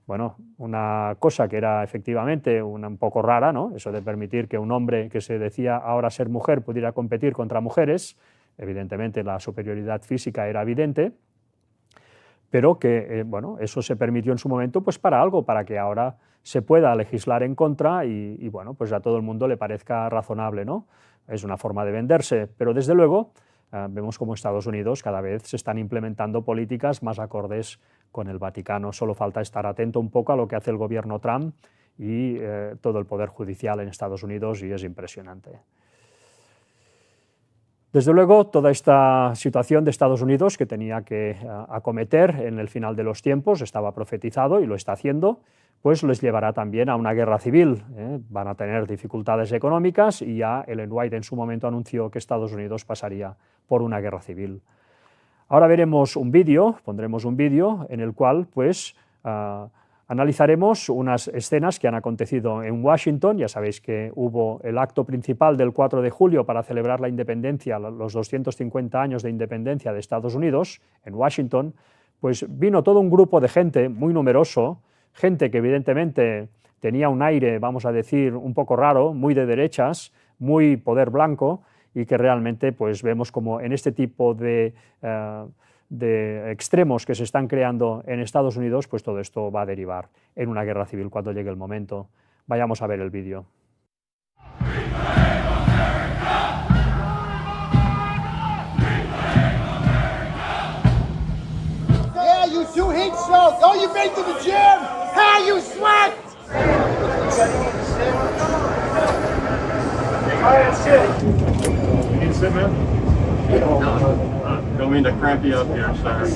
Bueno, una cosa que era efectivamente un poco rara, ¿no? Eso de permitir que un hombre que se decía ahora ser mujer pudiera competir contra mujeres, evidentemente la superioridad física era evidente, pero que bueno, eso se permitió en su momento pues para algo, para que ahora se pueda legislar en contra y bueno, pues a todo el mundo le parezca razonable, ¿no? Es una forma de venderse, pero desde luego vemos como Estados Unidos cada vez se están implementando políticas más acordes con el Vaticano. Solo falta estar atento un poco a lo que hace el gobierno Trump y todo el poder judicial en Estados Unidos, y es impresionante. Desde luego, toda esta situación de Estados Unidos que tenía que acometer en el final de los tiempos, estaba profetizado y lo está haciendo, pues les llevará también a una guerra civil. Van a tener dificultades económicas y ya Ellen White en su momento anunció que Estados Unidos pasaría por una guerra civil. Ahora veremos un vídeo, pondremos un vídeo en el cual pues analizaremos unas escenas que han acontecido en Washington. Ya sabéis que hubo el acto principal del 4 de julio para celebrar la independencia, los 250 años de independencia de Estados Unidos en Washington. Pues vino todo un grupo de gente muy numeroso, gente que evidentemente tenía un aire, vamos a decir, un poco raro, muy de derechas, muy poder blanco, y que realmente pues vemos como en este tipo de extremos que se están creando en Estados Unidos, pues todo esto va a derivar en una guerra civil cuando llegue el momento. Vayamos a ver el vídeo. Yeah, you do heat stroke. Oh, you been to the gym? How you sweat? You need to sit, man? Don't mean to cramp you up here, sir.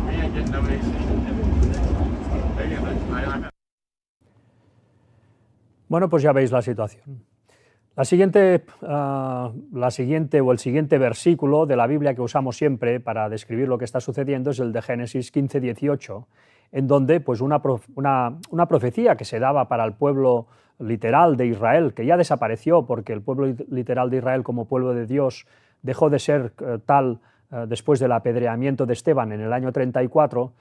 We ain't getting no AC. Bueno, pues ya veis la situación. La siguiente o el siguiente versículo de la Biblia que usamos siempre para describir lo que está sucediendo es el de Génesis 15:18, en donde pues una profecía que se daba para el pueblo literal de Israel, que ya desapareció porque el pueblo literal de Israel como pueblo de Dios dejó de ser tal después del apedreamiento de Esteban en el año 34,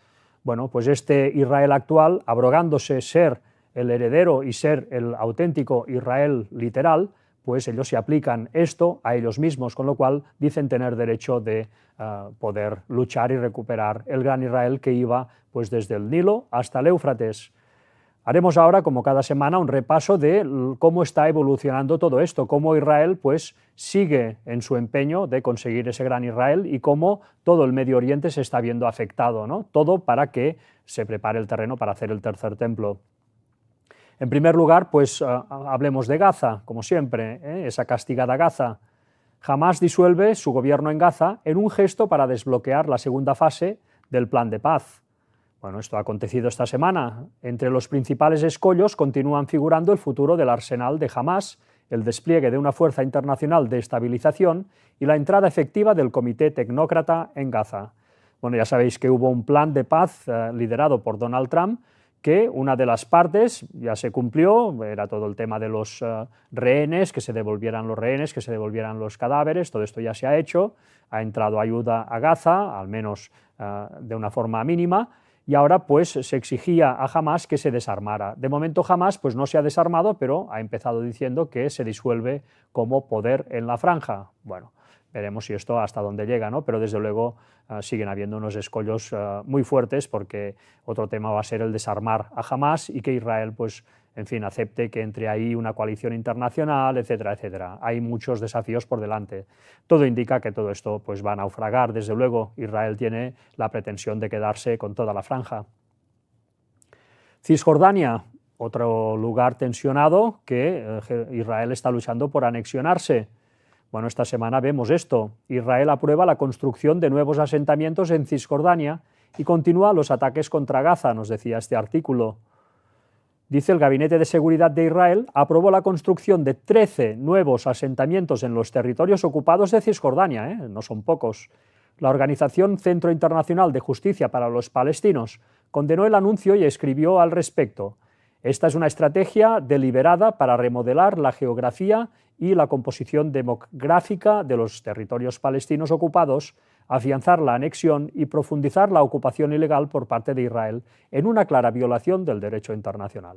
bueno, pues este Israel actual, abrogándose ser el heredero y ser el auténtico Israel literal, pues ellos se aplican esto a ellos mismos, con lo cual dicen tener derecho de poder luchar y recuperar el gran Israel que iba pues desde el Nilo hasta el Éufrates. Haremos ahora, como cada semana, un repaso de cómo está evolucionando todo esto, cómo Israel pues sigue en su empeño de conseguir ese gran Israel y cómo todo el Medio Oriente se está viendo afectado, ¿no? Todo para que se prepare el terreno para hacer el tercer templo. En primer lugar, pues hablemos de Gaza, como siempre, esa castigada Gaza. Hamás disuelve su gobierno en Gaza en un gesto para desbloquear la segunda fase del plan de paz. Bueno, esto ha acontecido esta semana. Entre los principales escollos continúan figurando el futuro del arsenal de Hamás, el despliegue de una fuerza internacional de estabilización y la entrada efectiva del Comité Tecnócrata en Gaza. Bueno, ya sabéis que hubo un plan de paz liderado por Donald Trump, que una de las partes ya se cumplió, era todo el tema de los rehenes, que se devolvieran los rehenes, que se devolvieran los cadáveres, todo esto ya se ha hecho, ha entrado ayuda a Gaza, al menos de una forma mínima, y ahora pues se exigía a Hamás que se desarmara. De momento Hamás pues no se ha desarmado, pero ha empezado diciendo que se disuelve como poder en la franja. Bueno, veremos si esto hasta dónde llega, ¿no? Pero desde luego siguen habiendo unos escollos muy fuertes, porque otro tema va a ser el desarmar a Hamás y que Israel pues en fin, acepte que entre ahí una coalición internacional, etcétera, etcétera. Hay muchos desafíos por delante. Todo indica que todo esto pues, va a naufragar. Desde luego, Israel tiene la pretensión de quedarse con toda la franja. Cisjordania, otro lugar tensionado que Israel está luchando por anexionarse. Bueno, esta semana vemos esto. Israel aprueba la construcción de nuevos asentamientos en Cisjordania y continúa los ataques contra Gaza, nos decía este artículo. Dice, el Gabinete de Seguridad de Israel aprobó la construcción de 13 nuevos asentamientos en los territorios ocupados de Cisjordania, no son pocos. La Organización Centro Internacional de Justicia para los Palestinos condenó el anuncio y escribió al respecto: esta es una estrategia deliberada para remodelar la geografía y la composición demográfica de los territorios palestinos ocupados, afianzar la anexión y profundizar la ocupación ilegal por parte de Israel en una clara violación del derecho internacional.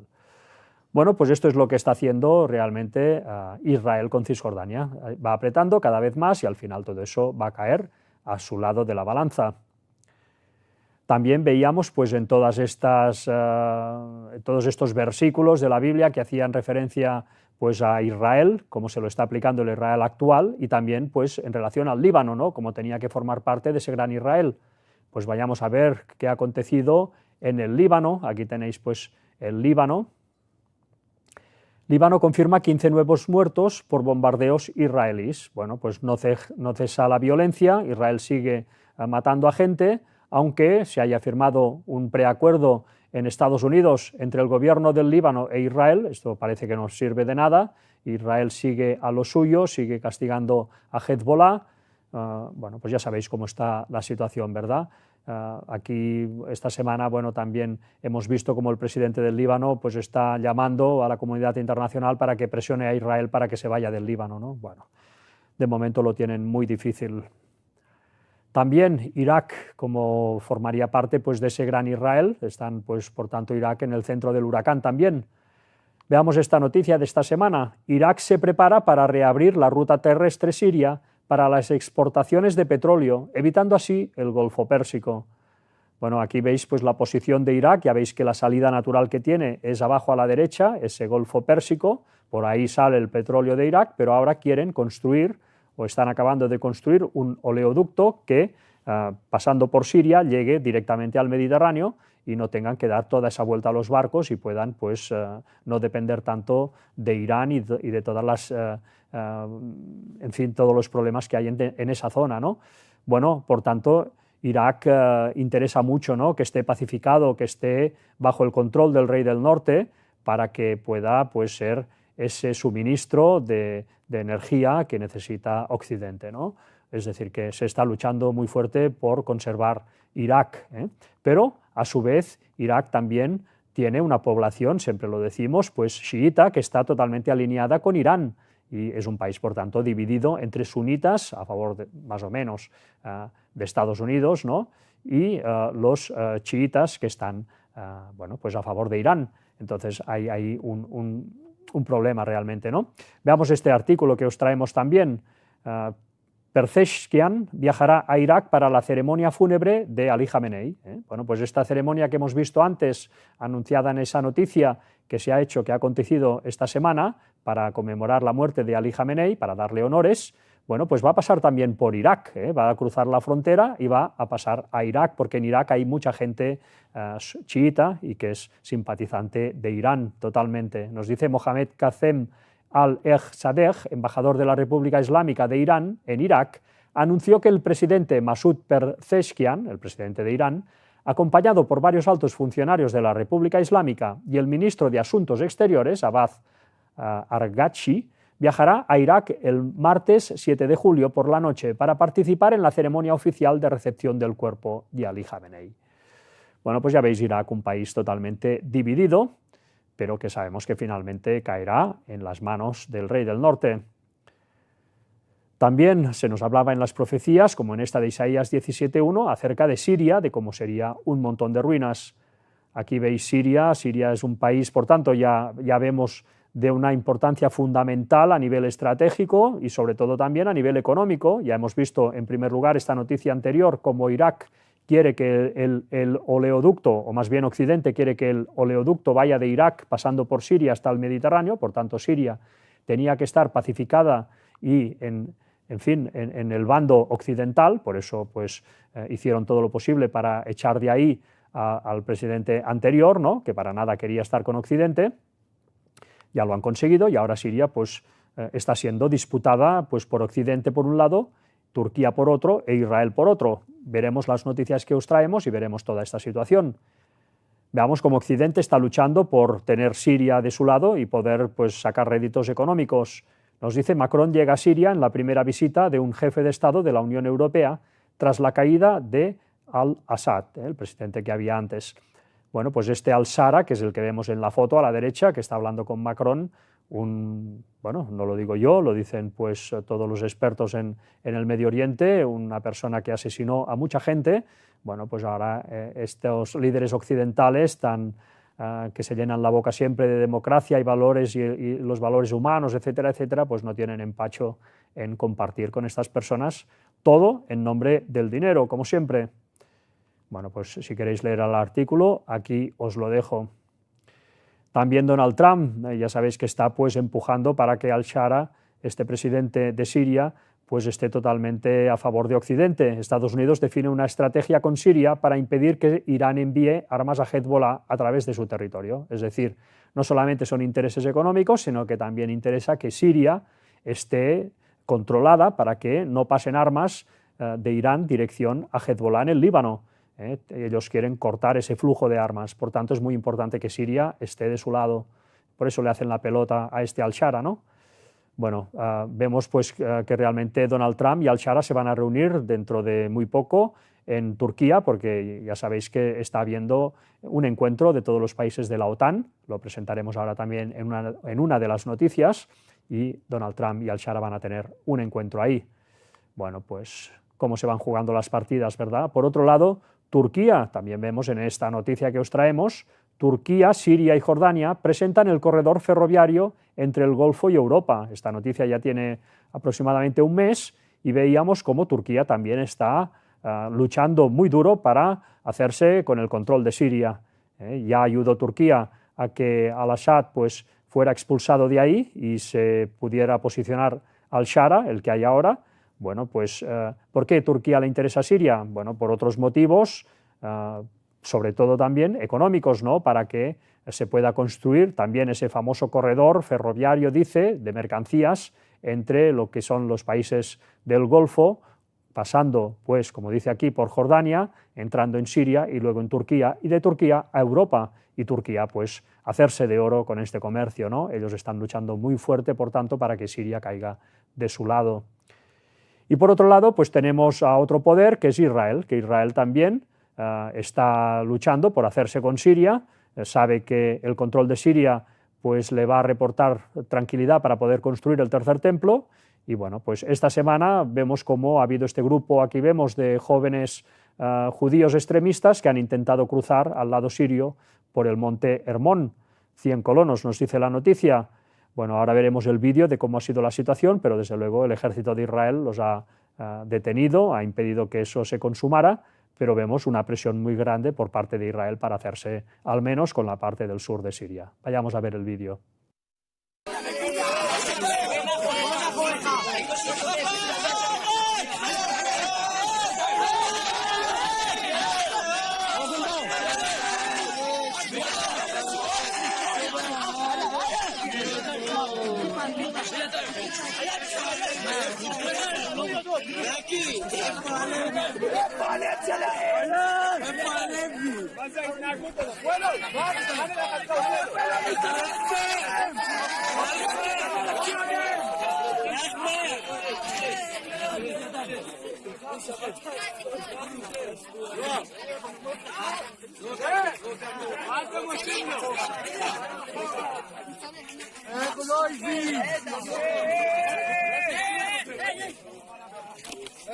Bueno, pues esto es lo que está haciendo realmente Israel con Cisjordania. Va apretando cada vez más y al final todo eso va a caer a su lado de la balanza. También veíamos pues, en todos estos versículos de la Biblia que hacían referencia pues, a Israel, cómo se lo está aplicando el Israel actual, y también pues, en relación al Líbano, ¿no? Cómo tenía que formar parte de ese gran Israel. Pues vayamos a ver qué ha acontecido en el Líbano. Aquí tenéis pues, el Líbano. Líbano confirma 15 nuevos muertos por bombardeos israelíes. Bueno, pues no cesa la violencia, Israel sigue matando a gente, aunque se haya firmado un preacuerdo en Estados Unidos entre el gobierno del Líbano e Israel. Esto parece que no sirve de nada. Israel sigue a lo suyo, sigue castigando a Hezbollah. Bueno, pues ya sabéis cómo está la situación, ¿verdad? Aquí esta semana, bueno, también hemos visto cómo el presidente del Líbano pues está llamando a la comunidad internacional para que presione a Israel para que se vaya del Líbano, ¿no? Bueno, de momento lo tienen muy difícil. También Irak, como formaría parte pues, de ese gran Israel, están, pues, por tanto, Irak en el centro del huracán también. Veamos esta noticia de esta semana. Irak se prepara para reabrir la ruta terrestre siria para las exportaciones de petróleo, evitando así el Golfo Pérsico. Bueno, aquí veis pues, la posición de Irak, ya veis que la salida natural que tiene es abajo a la derecha, ese Golfo Pérsico, por ahí sale el petróleo de Irak, pero ahora quieren construir, o están acabando de construir, un oleoducto que, pasando por Siria, llegue directamente al Mediterráneo y no tengan que dar toda esa vuelta a los barcos y puedan pues, no depender tanto de Irán y de todas las, en fin, todos los problemas que hay en esa zona, ¿no? Bueno, por tanto, Irak interesa mucho, ¿no? Que esté pacificado, que esté bajo el control del rey del norte, para que pueda pues, ser ese suministro de energía que necesita Occidente, ¿no? Es decir, que se está luchando muy fuerte por conservar Irak, pero a su vez Irak también tiene una población, siempre lo decimos, pues chiita, que está totalmente alineada con Irán, y es un país, por tanto, dividido entre sunitas, a favor de, más o menos de Estados Unidos, ¿no? Y los chiitas, que están bueno, pues a favor de Irán. Entonces hay un problema realmente, ¿no? Veamos este artículo que os traemos también. Pezeshkian viajará a Irak para la ceremonia fúnebre de Ali Khamenei. Bueno, pues esta ceremonia que hemos visto antes, anunciada en esa noticia que se ha hecho, que ha acontecido esta semana, para conmemorar la muerte de Ali Khamenei, para darle honores, bueno, pues va a pasar también por Irak, va a cruzar la frontera y va a pasar a Irak, porque en Irak hay mucha gente chiita y que es simpatizante de Irán totalmente. Nos dice Mohamed Kazem al-Sadegh, embajador de la República Islámica de Irán en Irak, anunció que el presidente Masoud Pezeshkian, el presidente de Irán, acompañado por varios altos funcionarios de la República Islámica y el ministro de Asuntos Exteriores, Abbas Araghchi, viajará a Irak el martes 7 de julio por la noche para participar en la ceremonia oficial de recepción del cuerpo de Ali Khamenei. Bueno, pues ya veis, Irak, un país totalmente dividido, pero que sabemos que finalmente caerá en las manos del rey del norte. También se nos hablaba en las profecías, como en esta de Isaías 17:1, acerca de Siria, de cómo sería un montón de ruinas. Aquí veis Siria. Siria es un país, por tanto, ya vemos de una importancia fundamental a nivel estratégico y sobre todo también a nivel económico. Ya hemos visto en primer lugar esta noticia anterior, como Irak quiere que el oleoducto, o más bien Occidente quiere que el oleoducto vaya de Irak pasando por Siria hasta el Mediterráneo. Por tanto, Siria tenía que estar pacificada y en el bando occidental. Por eso pues, hicieron todo lo posible para echar de ahí al presidente anterior, ¿no?, que para nada quería estar con Occidente. Ya lo han conseguido y ahora Siria pues, está siendo disputada pues, por Occidente por un lado, Turquía por otro e Israel por otro. Veremos las noticias que os traemos y veremos toda esta situación. Veamos cómo Occidente está luchando por tener Siria de su lado y poder pues, sacar réditos económicos. Nos dice: Macron llega a Siria en la primera visita de un jefe de Estado de la Unión Europea tras la caída de al-Assad, el presidente que había antes. Bueno, pues este al-Shara, que es el que vemos en la foto a la derecha, que está hablando con Macron, bueno, no lo digo yo, lo dicen pues todos los expertos en el Medio Oriente, una persona que asesinó a mucha gente. Bueno, pues ahora estos líderes occidentales que se llenan la boca siempre de democracia y valores y los valores humanos, etcétera, etcétera, pues no tienen empacho en compartir con estas personas todo en nombre del dinero, como siempre. Bueno, pues si queréis leer el artículo, aquí os lo dejo. También Donald Trump, ya sabéis que está pues empujando para que al-Shara, este presidente de Siria, pues esté totalmente a favor de Occidente. Estados Unidos define una estrategia con Siria para impedir que Irán envíe armas a Hezbollah a través de su territorio. Es decir, no solamente son intereses económicos, sino que también interesa que Siria esté controlada para que no pasen armas de Irán dirección a Hezbollah en el Líbano. Ellos quieren cortar ese flujo de armas. Por tanto, es muy importante que Siria esté de su lado. Por eso le hacen la pelota a este al-Shara, ¿no? Bueno, vemos pues que realmente Donald Trump y al-Shara se van a reunir dentro de muy poco en Turquía, porque ya sabéis que está habiendo un encuentro de todos los países de la OTAN. Lo presentaremos ahora también en una de las noticias, y Donald Trump y al-Shara van a tener un encuentro ahí. Bueno, pues cómo se van jugando las partidas, ¿verdad? Por otro lado, Turquía, también vemos en esta noticia que os traemos, Turquía, Siria y Jordania presentan el corredor ferroviario entre el Golfo y Europa. Esta noticia ya tiene aproximadamente un mes y veíamos cómo Turquía también está luchando muy duro para hacerse con el control de Siria. Ya ayudó Turquía a que al-Assad pues, fuera expulsado de ahí y se pudiera posicionar al-Shara, el que hay ahora. Bueno, pues, ¿por qué Turquía le interesa a Siria? Bueno, por otros motivos, sobre todo también económicos, ¿no?, para que se pueda construir también ese famoso corredor ferroviario, dice, de mercancías entre lo que son los países del Golfo, pasando, pues, como dice aquí, por Jordania, entrando en Siria y luego en Turquía, y de Turquía a Europa, y Turquía, pues, hacerse de oro con este comercio, ¿no? Ellos están luchando muy fuerte, por tanto, para que Siria caiga de su lado. Y por otro lado, pues tenemos a otro poder, que es Israel, que Israel también está luchando por hacerse con Siria, sabe que el control de Siria pues, le va a reportar tranquilidad para poder construir el tercer templo, y bueno, pues esta semana vemos cómo ha habido este grupo, aquí vemos, de jóvenes judíos extremistas que han intentado cruzar al lado sirio por el monte Hermón. 100 colonos, nos dice la noticia. Bueno, ahora veremos el vídeo de cómo ha sido la situación, pero desde luego el ejército de Israel los ha detenido, ha impedido que eso se consumara, pero vemos una presión muy grande por parte de Israel para hacerse al menos con la parte del sur de Siria. Vayamos a ver el vídeo. Aquí.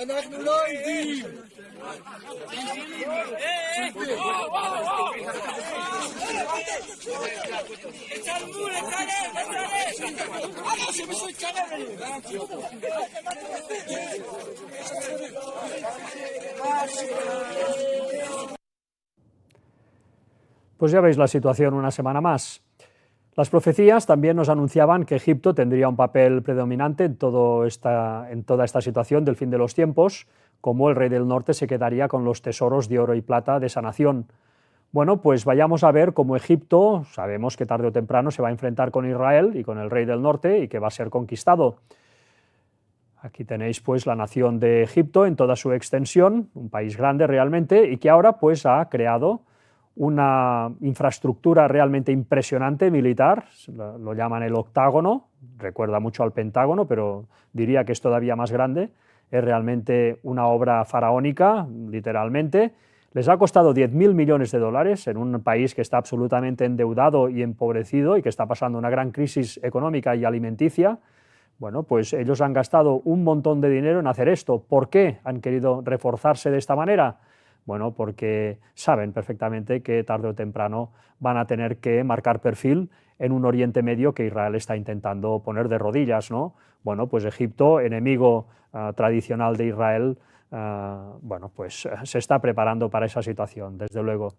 אנחנו לא עדים! Pues ya veis la situación una semana más. Las profecías también nos anunciaban que Egipto tendría un papel predominante en toda esta situación del fin de los tiempos, como el rey del norte se quedaría con los tesoros de oro y plata de esa nación. Bueno, pues vayamos a ver cómo Egipto, sabemos que tarde o temprano se va a enfrentar con Israel y con el rey del norte y que va a ser conquistado. Aquí tenéis pues la nación de Egipto en toda su extensión, un país grande realmente, y que ahora pues ha creado una infraestructura realmente impresionante militar, lo llaman el octágono, recuerda mucho al Pentágono, pero diría que es todavía más grande, es realmente una obra faraónica, literalmente. Les ha costado 10.000 millones de dólares en un país que está absolutamente endeudado y empobrecido y que está pasando una gran crisis económica y alimenticia. Bueno, pues ellos han gastado un montón de dinero en hacer esto. ¿Por qué han querido reforzarse de esta manera? Bueno, porque saben perfectamente que tarde o temprano van a tener que marcar perfil en un Oriente Medio que Israel está intentando poner de rodillas, ¿no? Bueno, pues Egipto, enemigo tradicional de Israel, bueno, pues se está preparando para esa situación, desde luego.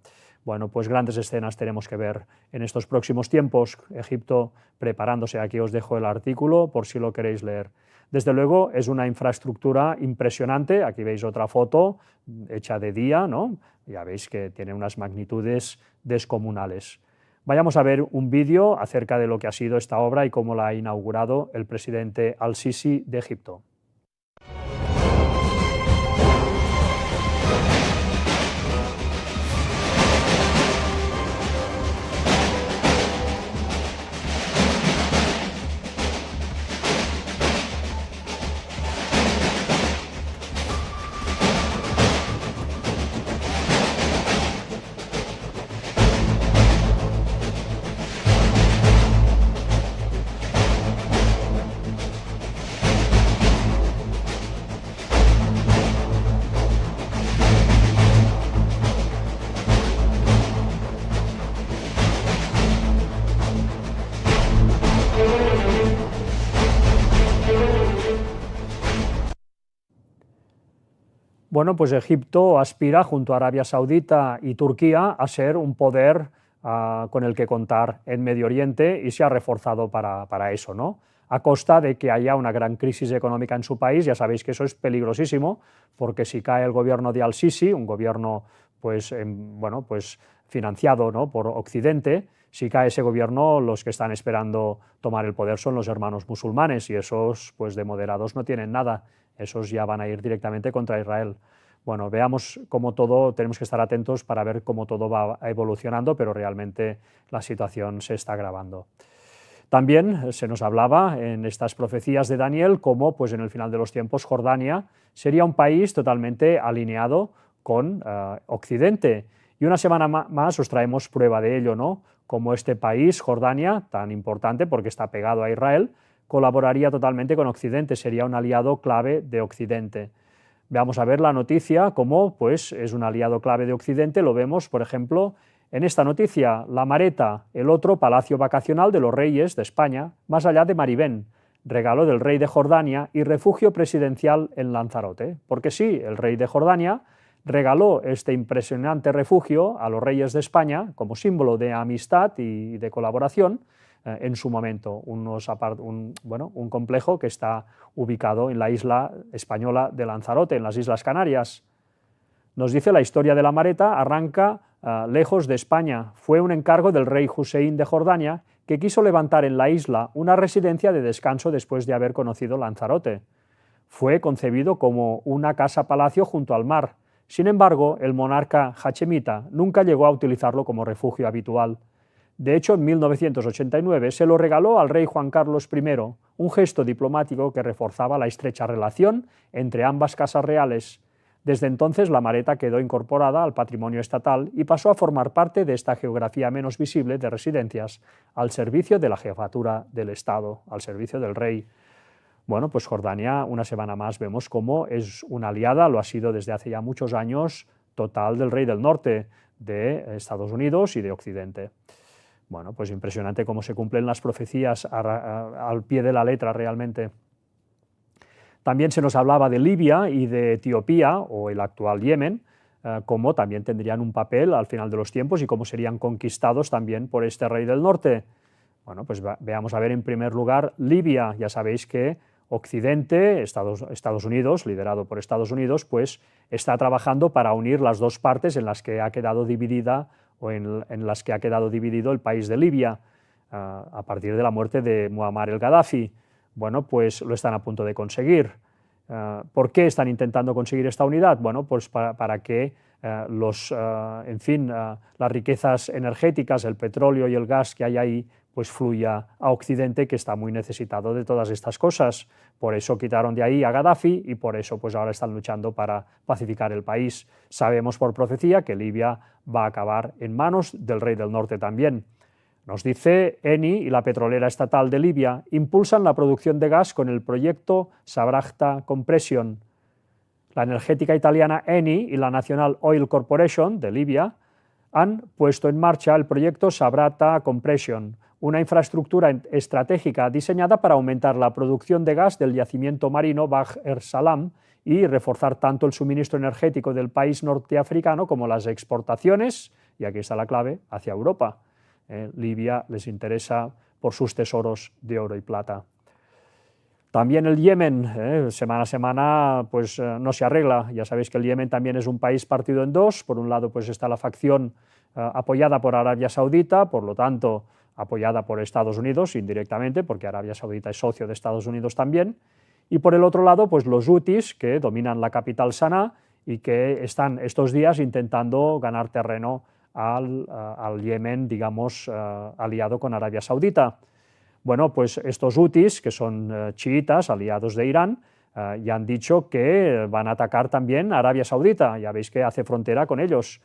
Bueno, pues grandes escenas tenemos que ver en estos próximos tiempos. Egipto preparándose, aquí os dejo el artículo por si lo queréis leer. Desde luego es una infraestructura impresionante, aquí veis otra foto hecha de día, ¿no? Ya veis que tiene unas magnitudes descomunales. Vayamos a ver un vídeo acerca de lo que ha sido esta obra y cómo la ha inaugurado el presidente Al-Sisi de Egipto. Bueno, pues Egipto aspira, junto a Arabia Saudita y Turquía, a ser un poder con el que contar en Medio Oriente y se ha reforzado para eso, ¿no? A costa de que haya una gran crisis económica en su país. Ya sabéis que eso es peligrosísimo, porque si cae el gobierno de Al-Sisi, un gobierno pues, bueno, pues financiado, ¿no?, por Occidente, si cae ese gobierno, los que están esperando tomar el poder son los hermanos musulmanes y esos pues, de moderados no tienen nada. Esos ya van a ir directamente contra Israel. Bueno, veamos cómo todo, tenemos que estar atentos para ver cómo todo va evolucionando, pero realmente la situación se está agravando. También se nos hablaba en estas profecías de Daniel cómo pues, en el final de los tiempos Jordania sería un país totalmente alineado con Occidente. Y una semana más os traemos prueba de ello, ¿no? Como este país, Jordania, tan importante porque está pegado a Israel, colaboraría totalmente con Occidente, sería un aliado clave de Occidente. Veamos a ver la noticia, cómo pues, es un aliado clave de Occidente, lo vemos, por ejemplo, en esta noticia, La Mareta, el otro palacio vacacional de los reyes de España, más allá de Maribén, regalo del rey de Jordania y refugio presidencial en Lanzarote. Porque sí, el rey de Jordania regaló este impresionante refugio a los reyes de España como símbolo de amistad y de colaboración, en su momento, un complejo que está ubicado en la isla española de Lanzarote, en las Islas Canarias. Nos dice la historia de La Mareta, arranca lejos de España. Fue un encargo del rey Hussein de Jordania, que quiso levantar en la isla una residencia de descanso después de haber conocido Lanzarote. Fue concebido como una casa-palacio junto al mar. Sin embargo, el monarca hachemita nunca llegó a utilizarlo como refugio habitual. De hecho, en 1989 se lo regaló al rey Juan Carlos I, un gesto diplomático que reforzaba la estrecha relación entre ambas casas reales. Desde entonces la Mareta quedó incorporada al patrimonio estatal y pasó a formar parte de esta geografía menos visible de residencias, al servicio de la jefatura del Estado, al servicio del rey. Bueno, pues Jordania, una semana más, vemos cómo es una aliada, lo ha sido desde hace ya muchos años, total del rey del norte, de Estados Unidos y de Occidente. Bueno, pues impresionante cómo se cumplen las profecías al pie de la letra realmente. También se nos hablaba de Libia y de Etiopía, o el actual Yemen, cómo también tendrían un papel al final de los tiempos y cómo serían conquistados también por este rey del norte. Bueno, pues veamos a ver en primer lugar Libia. Ya sabéis que Occidente, Estados Unidos, liderado por Estados Unidos, pues está trabajando para unir las dos partes en las que ha quedado dividida o en las que ha quedado dividido el país de Libia a partir de la muerte de Muammar el-Gaddafi. Bueno, pues lo están a punto de conseguir. ¿Por qué están intentando conseguir esta unidad? Bueno, pues para que las riquezas energéticas, el petróleo y el gas que hay ahí, pues fluya a Occidente, que está muy necesitado de todas estas cosas. Por eso quitaron de ahí a Gaddafi y por eso pues ahora están luchando para pacificar el país. Sabemos por profecía que Libia va a acabar en manos del rey del norte también. Nos dice Eni y la petrolera estatal de Libia impulsan la producción de gas con el proyecto Sabrata Compression. La energética italiana Eni y la National Oil Corporation de Libia han puesto en marcha el proyecto Sabrata Compression, una infraestructura estratégica diseñada para aumentar la producción de gas del yacimiento marino Bahr el-Salam y reforzar tanto el suministro energético del país norteafricano como las exportaciones, y aquí está la clave, hacia Europa. Libia les interesa por sus tesoros de oro y plata. También el Yemen, semana a semana, pues no se arregla. Ya sabéis que el Yemen también es un país partido en dos. Por un lado, pues está la facción apoyada por Arabia Saudita, por lo tanto, apoyada por Estados Unidos indirectamente, porque Arabia Saudita es socio de Estados Unidos también. Y por el otro lado, pues los hutis, que dominan la capital Sanaa y que están estos días intentando ganar terreno al Yemen, digamos, aliado con Arabia Saudita. Bueno, pues estos hutis, que son chiitas, aliados de Irán, ya han dicho que van a atacar también a Arabia Saudita. Ya veis que hace frontera con ellos.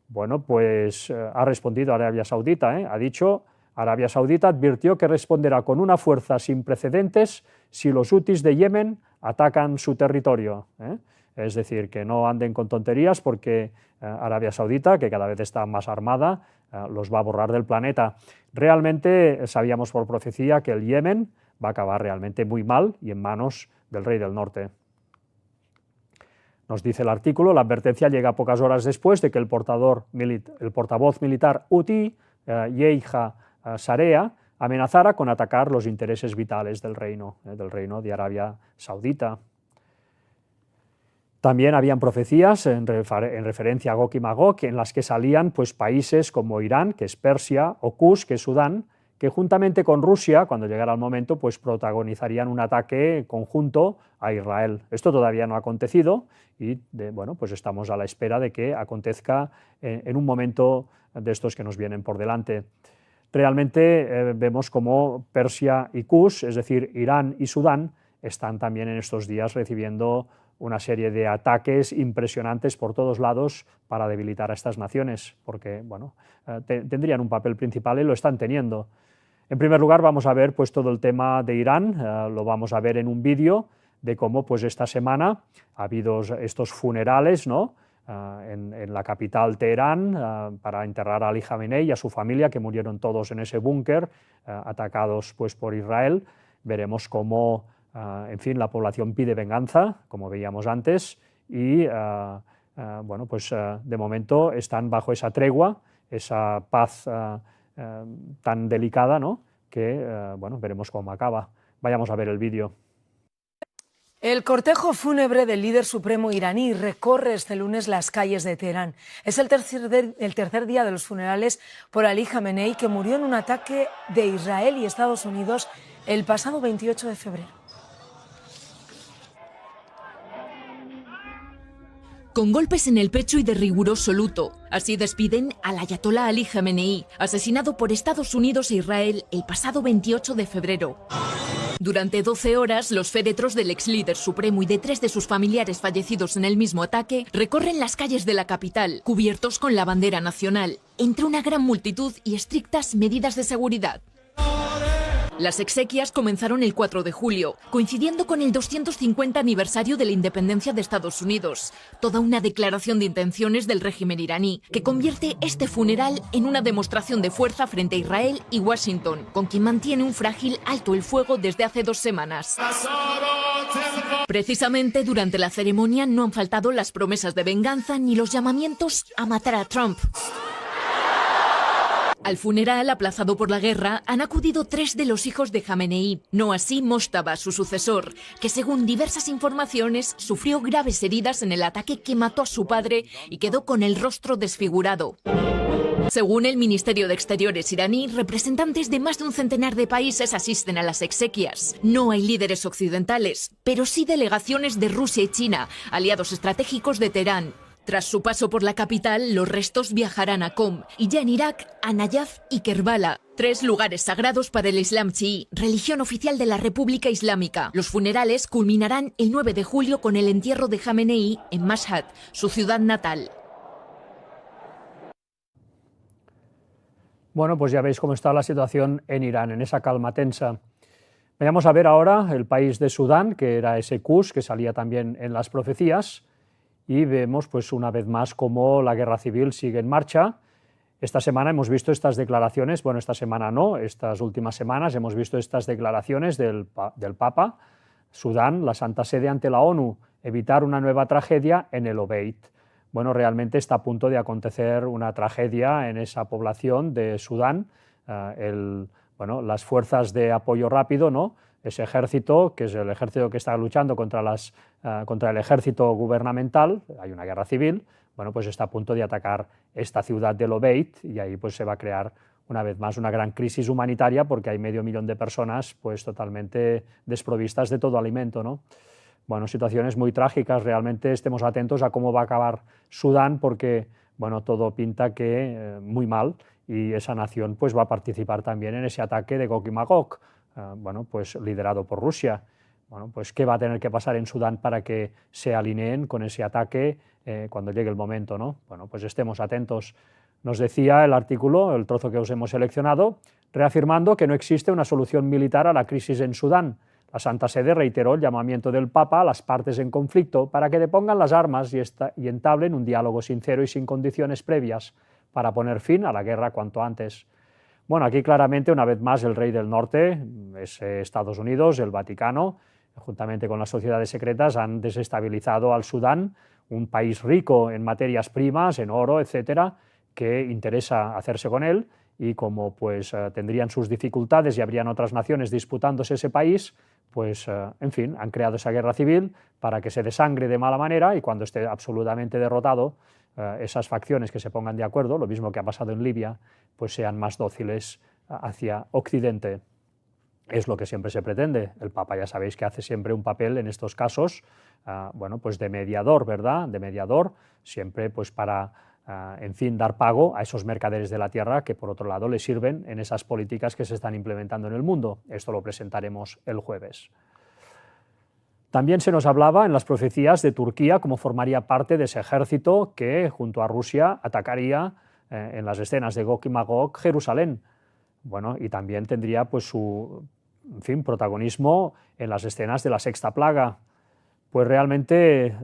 Bueno, pues ha respondido Arabia Saudita, ha dicho, Arabia Saudita advirtió que responderá con una fuerza sin precedentes si los hutis de Yemen atacan su territorio. Es decir, que no anden con tonterías porque Arabia Saudita, que cada vez está más armada, los va a borrar del planeta. Realmente sabíamos por profecía que el Yemen va a acabar realmente muy mal y en manos del rey del norte. Nos dice el artículo, la advertencia llega pocas horas después de que el portavoz militar huti, Yehiya Sarea, amenazara con atacar los intereses vitales del reino de Arabia Saudita. También habían profecías en referencia a Gog y Magog, en las que salían pues, países como Irán, que es Persia, o Kush, que es Sudán, que juntamente con Rusia, cuando llegara el momento, pues protagonizarían un ataque conjunto a Israel. Esto todavía no ha acontecido y bueno, pues estamos a la espera de que acontezca en un momento de estos que nos vienen por delante. Realmente vemos como Persia y Kush, es decir, Irán y Sudán, están también en estos días recibiendo una serie de ataques impresionantes por todos lados para debilitar a estas naciones, porque bueno, tendrían un papel principal y lo están teniendo. En primer lugar vamos a ver pues, todo el tema de Irán, lo vamos a ver en un vídeo de cómo pues, esta semana ha habido estos funerales, ¿no? En la capital Teherán para enterrar a Ali Khamenei y a su familia, que murieron todos en ese búnker, atacados pues, por Israel. Veremos cómo en fin, la población pide venganza, como veíamos antes, y bueno, pues de momento están bajo esa tregua, esa paz tan delicada, ¿no? Que bueno, veremos cómo acaba. Vayamos a ver el vídeo. El cortejo fúnebre del líder supremo iraní recorre este lunes las calles de Teherán. Es el tercer día de los funerales por Ali Khamenei, que murió en un ataque de Israel y Estados Unidos el pasado 28 de febrero. con golpes en el pecho y de riguroso luto. Así despiden al ayatolá Ali Jamenei, asesinado por Estados Unidos e Israel el pasado 28 de febrero. Durante 12 horas, los féretros del ex líder supremo y de 3 de sus familiares fallecidos en el mismo ataque recorren las calles de la capital, cubiertos con la bandera nacional, entre una gran multitud y estrictas medidas de seguridad. Las exequias comenzaron el 4 de julio, coincidiendo con el 250 aniversario de la independencia de Estados Unidos. Toda una declaración de intenciones del régimen iraní, que convierte este funeral en una demostración de fuerza frente a Israel y Washington, con quien mantiene un frágil alto el fuego desde hace 2 semanas. Precisamente durante la ceremonia no han faltado las promesas de venganza ni los llamamientos a matar a Trump. Al funeral, aplazado por la guerra, han acudido 3 de los hijos de Jamenei, no así Mojtaba, su sucesor, que según diversas informaciones sufrió graves heridas en el ataque que mató a su padre y quedó con el rostro desfigurado. Según el Ministerio de Exteriores iraní, representantes de más de un centenar de países asisten a las exequias. No hay líderes occidentales, pero sí delegaciones de Rusia y China, aliados estratégicos de Teherán. Tras su paso por la capital, los restos viajarán a Qom y ya en Irak a Nayaf y Kerbala, 3 lugares sagrados para el Islam chií, religión oficial de la República Islámica. Los funerales culminarán el 9 de julio con el entierro de Jamenei en Mashhad, su ciudad natal. Bueno, pues ya veis cómo está la situación en Irán, en esa calma tensa. Vayamos a ver ahora el país de Sudán, que era ese Kush que salía también en las profecías. Y vemos pues una vez más cómo la guerra civil sigue en marcha. Esta semana hemos visto estas declaraciones, bueno, esta semana no, estas últimas semanas hemos visto estas declaraciones del Papa. Sudán, la Santa Sede ante la ONU, evitar una nueva tragedia en el Obeid. Bueno, realmente está a punto de acontecer una tragedia en esa población de Sudán. Las fuerzas de apoyo rápido, ¿no?, ese ejército, que es el ejército que está luchando contra el ejército gubernamental, hay una guerra civil, bueno, pues está a punto de atacar esta ciudad del Obeid y ahí pues se va a crear una vez más una gran crisis humanitaria porque hay 500.000 de personas pues totalmente desprovistas de todo alimento, ¿no? Bueno, situaciones muy trágicas, realmente estemos atentos a cómo va a acabar Sudán porque, bueno, todo pinta que muy mal y esa nación pues va a participar también en ese ataque de Gog y Magog. Bueno, pues liderado por Rusia. Bueno, pues ¿qué va a tener que pasar en Sudán para que se alineen con ese ataque cuando llegue el momento, ¿no? Bueno, pues estemos atentos. Nos decía el artículo, el trozo que os hemos seleccionado, reafirmando que no existe una solución militar a la crisis en Sudán. La Santa Sede reiteró el llamamiento del Papa a las partes en conflicto para que depongan las armas y entablen un diálogo sincero y sin condiciones previas para poner fin a la guerra cuanto antes. Bueno, aquí claramente, una vez más, el rey del norte, es Estados Unidos, el Vaticano, juntamente con las sociedades secretas, han desestabilizado al Sudán, un país rico en materias primas, en oro, etcétera, que interesa hacerse con él, y como pues tendrían sus dificultades y habrían otras naciones disputándose ese país, pues en fin, han creado esa guerra civil para que se desangre de mala manera y cuando esté absolutamente derrotado, esas facciones que se pongan de acuerdo, lo mismo que ha pasado en Libia, pues sean más dóciles hacia Occidente. Es lo que siempre se pretende. El Papa ya sabéis que hace siempre un papel en estos casos, bueno, pues de mediador, ¿verdad? De mediador, siempre pues para, en fin, dar pago a esos mercaderes de la tierra que por otro lado le sirven en esas políticas que se están implementando en el mundo. Esto lo presentaremos el jueves. También se nos hablaba en las profecías de Turquía como formaría parte de ese ejército que junto a Rusia atacaría en las escenas de Gog y Magog Jerusalén. Bueno, y también tendría pues su, en fin, protagonismo en las escenas de la sexta plaga. Pues realmente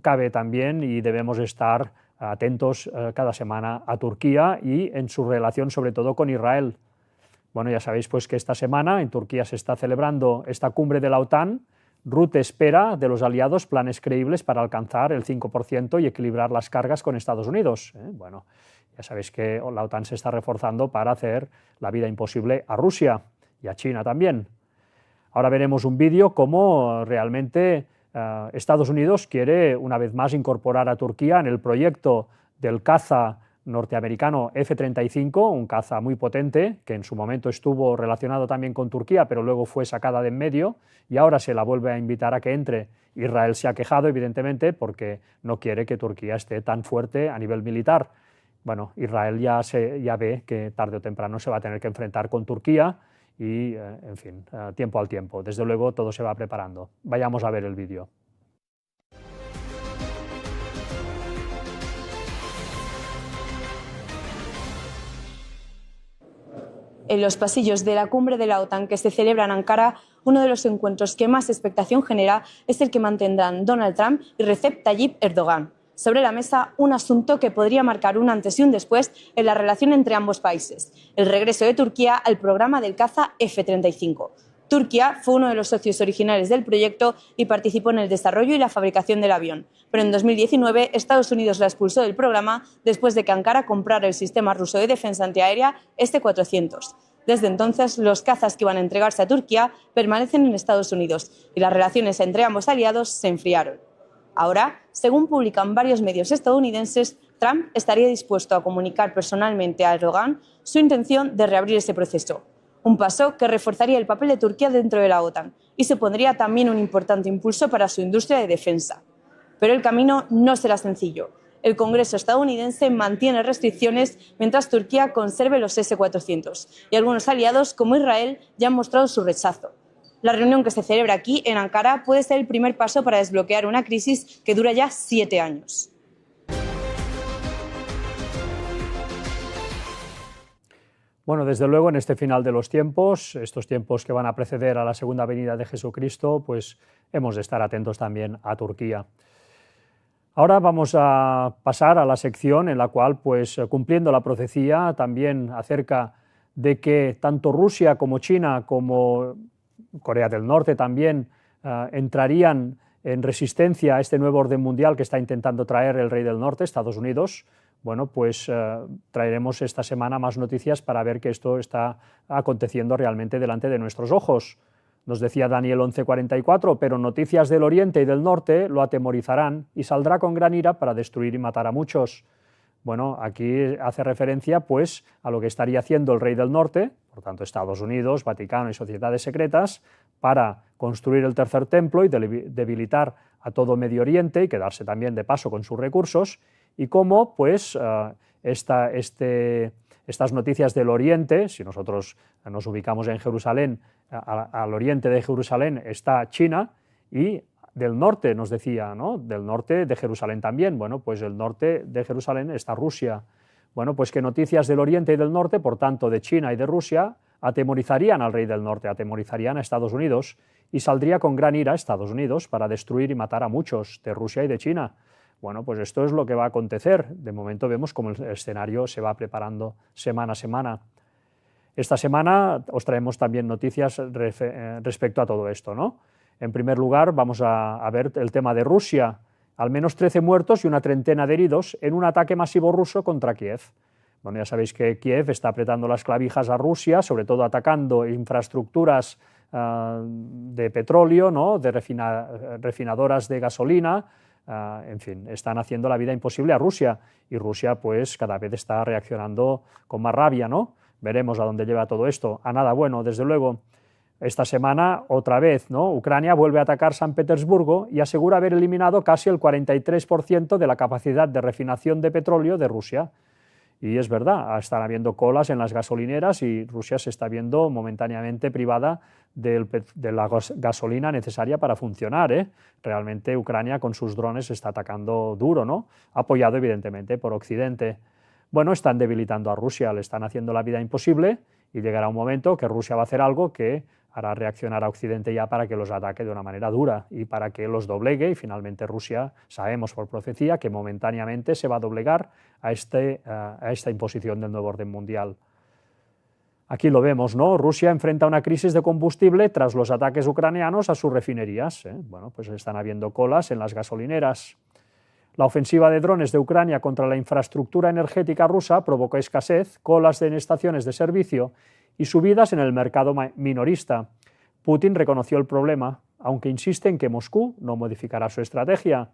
cabe también y debemos estar atentos cada semana a Turquía y en su relación sobre todo con Israel. Bueno, ya sabéis pues que esta semana en Turquía se está celebrando esta cumbre de la OTAN. Rutte espera de los aliados planes creíbles para alcanzar el 5% y equilibrar las cargas con Estados Unidos. Bueno, ya sabéis que la OTAN se está reforzando para hacer la vida imposible a Rusia y a China también. Ahora veremos un vídeo cómo realmente Estados Unidos quiere una vez más incorporar a Turquía en el proyecto del caza norteamericano F-35, un caza muy potente, que en su momento estuvo relacionado también con Turquía, pero luego fue sacada de en medio y ahora se la vuelve a invitar a que entre. Israel se ha quejado, evidentemente, porque no quiere que Turquía esté tan fuerte a nivel militar. Bueno, Israel ya ve que tarde o temprano se va a tener que enfrentar con Turquía y, en fin, tiempo al tiempo. Desde luego todo se va preparando. Vayamos a ver el vídeo. En los pasillos de la cumbre de la OTAN que se celebra en Ankara, uno de los encuentros que más expectación genera es el que mantendrán Donald Trump y Recep Tayyip Erdogan. Sobre la mesa, un asunto que podría marcar un antes y un después en la relación entre ambos países: el regreso de Turquía al programa del caza F-35. Turquía fue uno de los socios originales del proyecto y participó en el desarrollo y la fabricación del avión. Pero en 2019 Estados Unidos la expulsó del programa después de que Ankara comprara el sistema ruso de defensa antiaérea S-400. Desde entonces, los cazas que iban a entregarse a Turquía permanecen en Estados Unidos y las relaciones entre ambos aliados se enfriaron. Ahora, según publican varios medios estadounidenses, Trump estaría dispuesto a comunicar personalmente a Erdogan su intención de reabrir ese proceso. Un paso que reforzaría el papel de Turquía dentro de la OTAN y supondría también un importante impulso para su industria de defensa. Pero el camino no será sencillo. El Congreso estadounidense mantiene restricciones mientras Turquía conserve los S-400 y algunos aliados, como Israel, ya han mostrado su rechazo. La reunión que se celebra aquí, en Ankara, puede ser el primer paso para desbloquear una crisis que dura ya 7 años. Bueno, desde luego, en este final de los tiempos, estos tiempos que van a preceder a la segunda venida de Jesucristo, pues hemos de estar atentos también a Turquía. Ahora vamos a pasar a la sección en la cual, pues cumpliendo la profecía también acerca de que tanto Rusia como China como Corea del Norte también entrarían en resistencia a este nuevo orden mundial que está intentando traer el Rey del Norte, Estados Unidos. Bueno, pues traeremos esta semana más noticias para ver que esto está aconteciendo realmente delante de nuestros ojos. Nos decía Daniel 11:44, pero noticias del Oriente y del Norte lo atemorizarán y saldrá con gran ira para destruir y matar a muchos. Bueno, aquí hace referencia pues a lo que estaría haciendo el Rey del Norte, por tanto Estados Unidos, Vaticano y sociedades secretas, para construir el tercer templo y debilitar a todo Medio Oriente y quedarse también de paso con sus recursos, y cómo pues estas noticias del Oriente, si nosotros nos ubicamos en Jerusalén, al oriente de Jerusalén está China, y del norte nos decía, ¿no? Del norte de Jerusalén también. Bueno, pues el norte de Jerusalén está Rusia. Bueno, pues que noticias del oriente y del norte, por tanto de China y de Rusia, atemorizarían al Rey del Norte, atemorizarían a Estados Unidos, y saldría con gran ira a Estados Unidos para destruir y matar a muchos de Rusia y de China. Bueno, pues esto es lo que va a acontecer. De momento vemos cómo el escenario se va preparando semana a semana. Esta semana os traemos también noticias respecto a todo esto, ¿no? En primer lugar, vamos a ver el tema de Rusia. Al menos 13 muertos y una treintena de heridos en un ataque masivo ruso contra Kiev. Bueno, ya sabéis que Kiev está apretando las clavijas a Rusia, sobre todo atacando infraestructuras de petróleo, ¿no? De refinadoras de gasolina. En fin, están haciendo la vida imposible a Rusia, y Rusia pues cada vez está reaccionando con más rabia, ¿no? Veremos a dónde lleva todo esto, a nada bueno, desde luego. Esta semana, otra vez, ¿no? Ucrania vuelve a atacar San Petersburgo y asegura haber eliminado casi el 43% de la capacidad de refinación de petróleo de Rusia. Y es verdad, están habiendo colas en las gasolineras y Rusia se está viendo momentáneamente privada de la gasolina necesaria para funcionar, ¿eh? Realmente Ucrania con sus drones está atacando duro, ¿no? Apoyado evidentemente por Occidente. Bueno, están debilitando a Rusia, le están haciendo la vida imposible, y llegará un momento que Rusia va a hacer algo que hará reaccionar a Occidente ya para que los ataque de una manera dura y para que los doblegue, y finalmente Rusia, sabemos por profecía, que momentáneamente se va a doblegar a esta imposición del nuevo orden mundial. Aquí lo vemos, ¿no? Rusia enfrenta una crisis de combustible tras los ataques ucranianos a sus refinerías, ¿eh? Bueno, pues están habiendo colas en las gasolineras. La ofensiva de drones de Ucrania contra la infraestructura energética rusa provocó escasez, colas en estaciones de servicio y subidas en el mercado minorista. Putin reconoció el problema, aunque insiste en que Moscú no modificará su estrategia.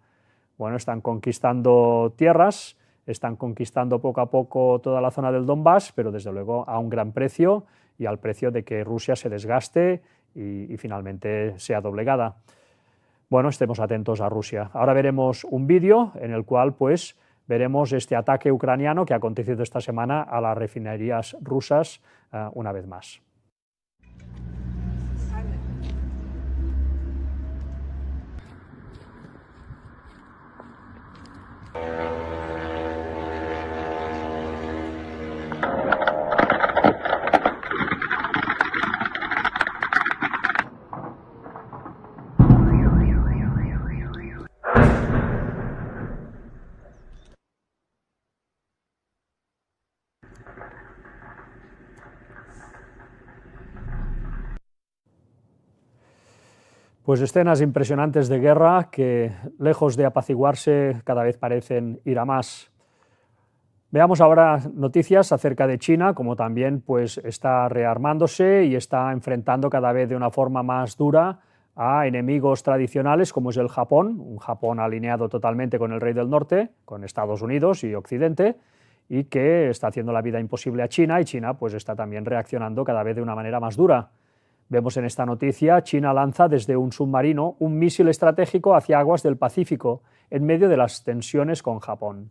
Bueno, están conquistando tierras están conquistando poco a poco toda la zona del Donbass, pero desde luego a un gran precio y al precio de que Rusia se desgaste y finalmente sea doblegada. Bueno, estemos atentos a Rusia. Ahora veremos un vídeo en el cual pues veremos este ataque ucraniano que ha acontecido esta semana a las refinerías rusas una vez más. Pues escenas impresionantes de guerra que, lejos de apaciguarse, cada vez parecen ir a más. Veamos ahora noticias acerca de China, como también pues, está rearmándose y está enfrentando cada vez de una forma más dura a enemigos tradicionales como es el Japón, un Japón alineado totalmente con el Rey del Norte, con Estados Unidos y Occidente, y que está haciendo la vida imposible a China, y China pues, está también reaccionando cada vez de una manera más dura. Vemos en esta noticia, China lanza desde un submarino un misil estratégico hacia aguas del Pacífico, en medio de las tensiones con Japón.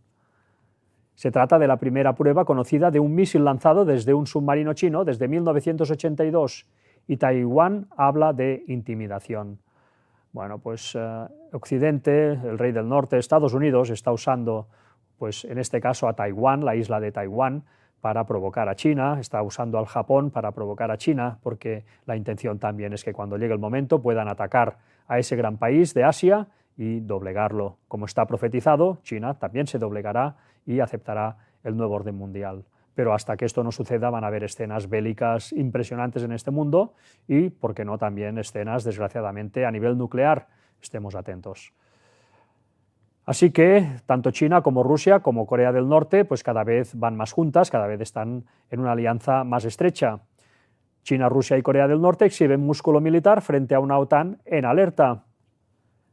Se trata de la primera prueba conocida de un misil lanzado desde un submarino chino desde 1982, y Taiwán habla de intimidación. Bueno, pues Occidente, el Rey del Norte, Estados Unidos, está usando, pues en este caso a Taiwán, la isla de Taiwán, para provocar a China, está usando al Japón para provocar a China, porque la intención también es que cuando llegue el momento puedan atacar a ese gran país de Asia y doblegarlo. Como está profetizado, China también se doblegará y aceptará el nuevo orden mundial. Pero hasta que esto no suceda van a haber escenas bélicas impresionantes en este mundo y, por qué no, también escenas, desgraciadamente, a nivel nuclear. Estemos atentos. Así que tanto China como Rusia como Corea del Norte pues cada vez van más juntas, cada vez están en una alianza más estrecha. China, Rusia y Corea del Norte exhiben músculo militar frente a una OTAN en alerta.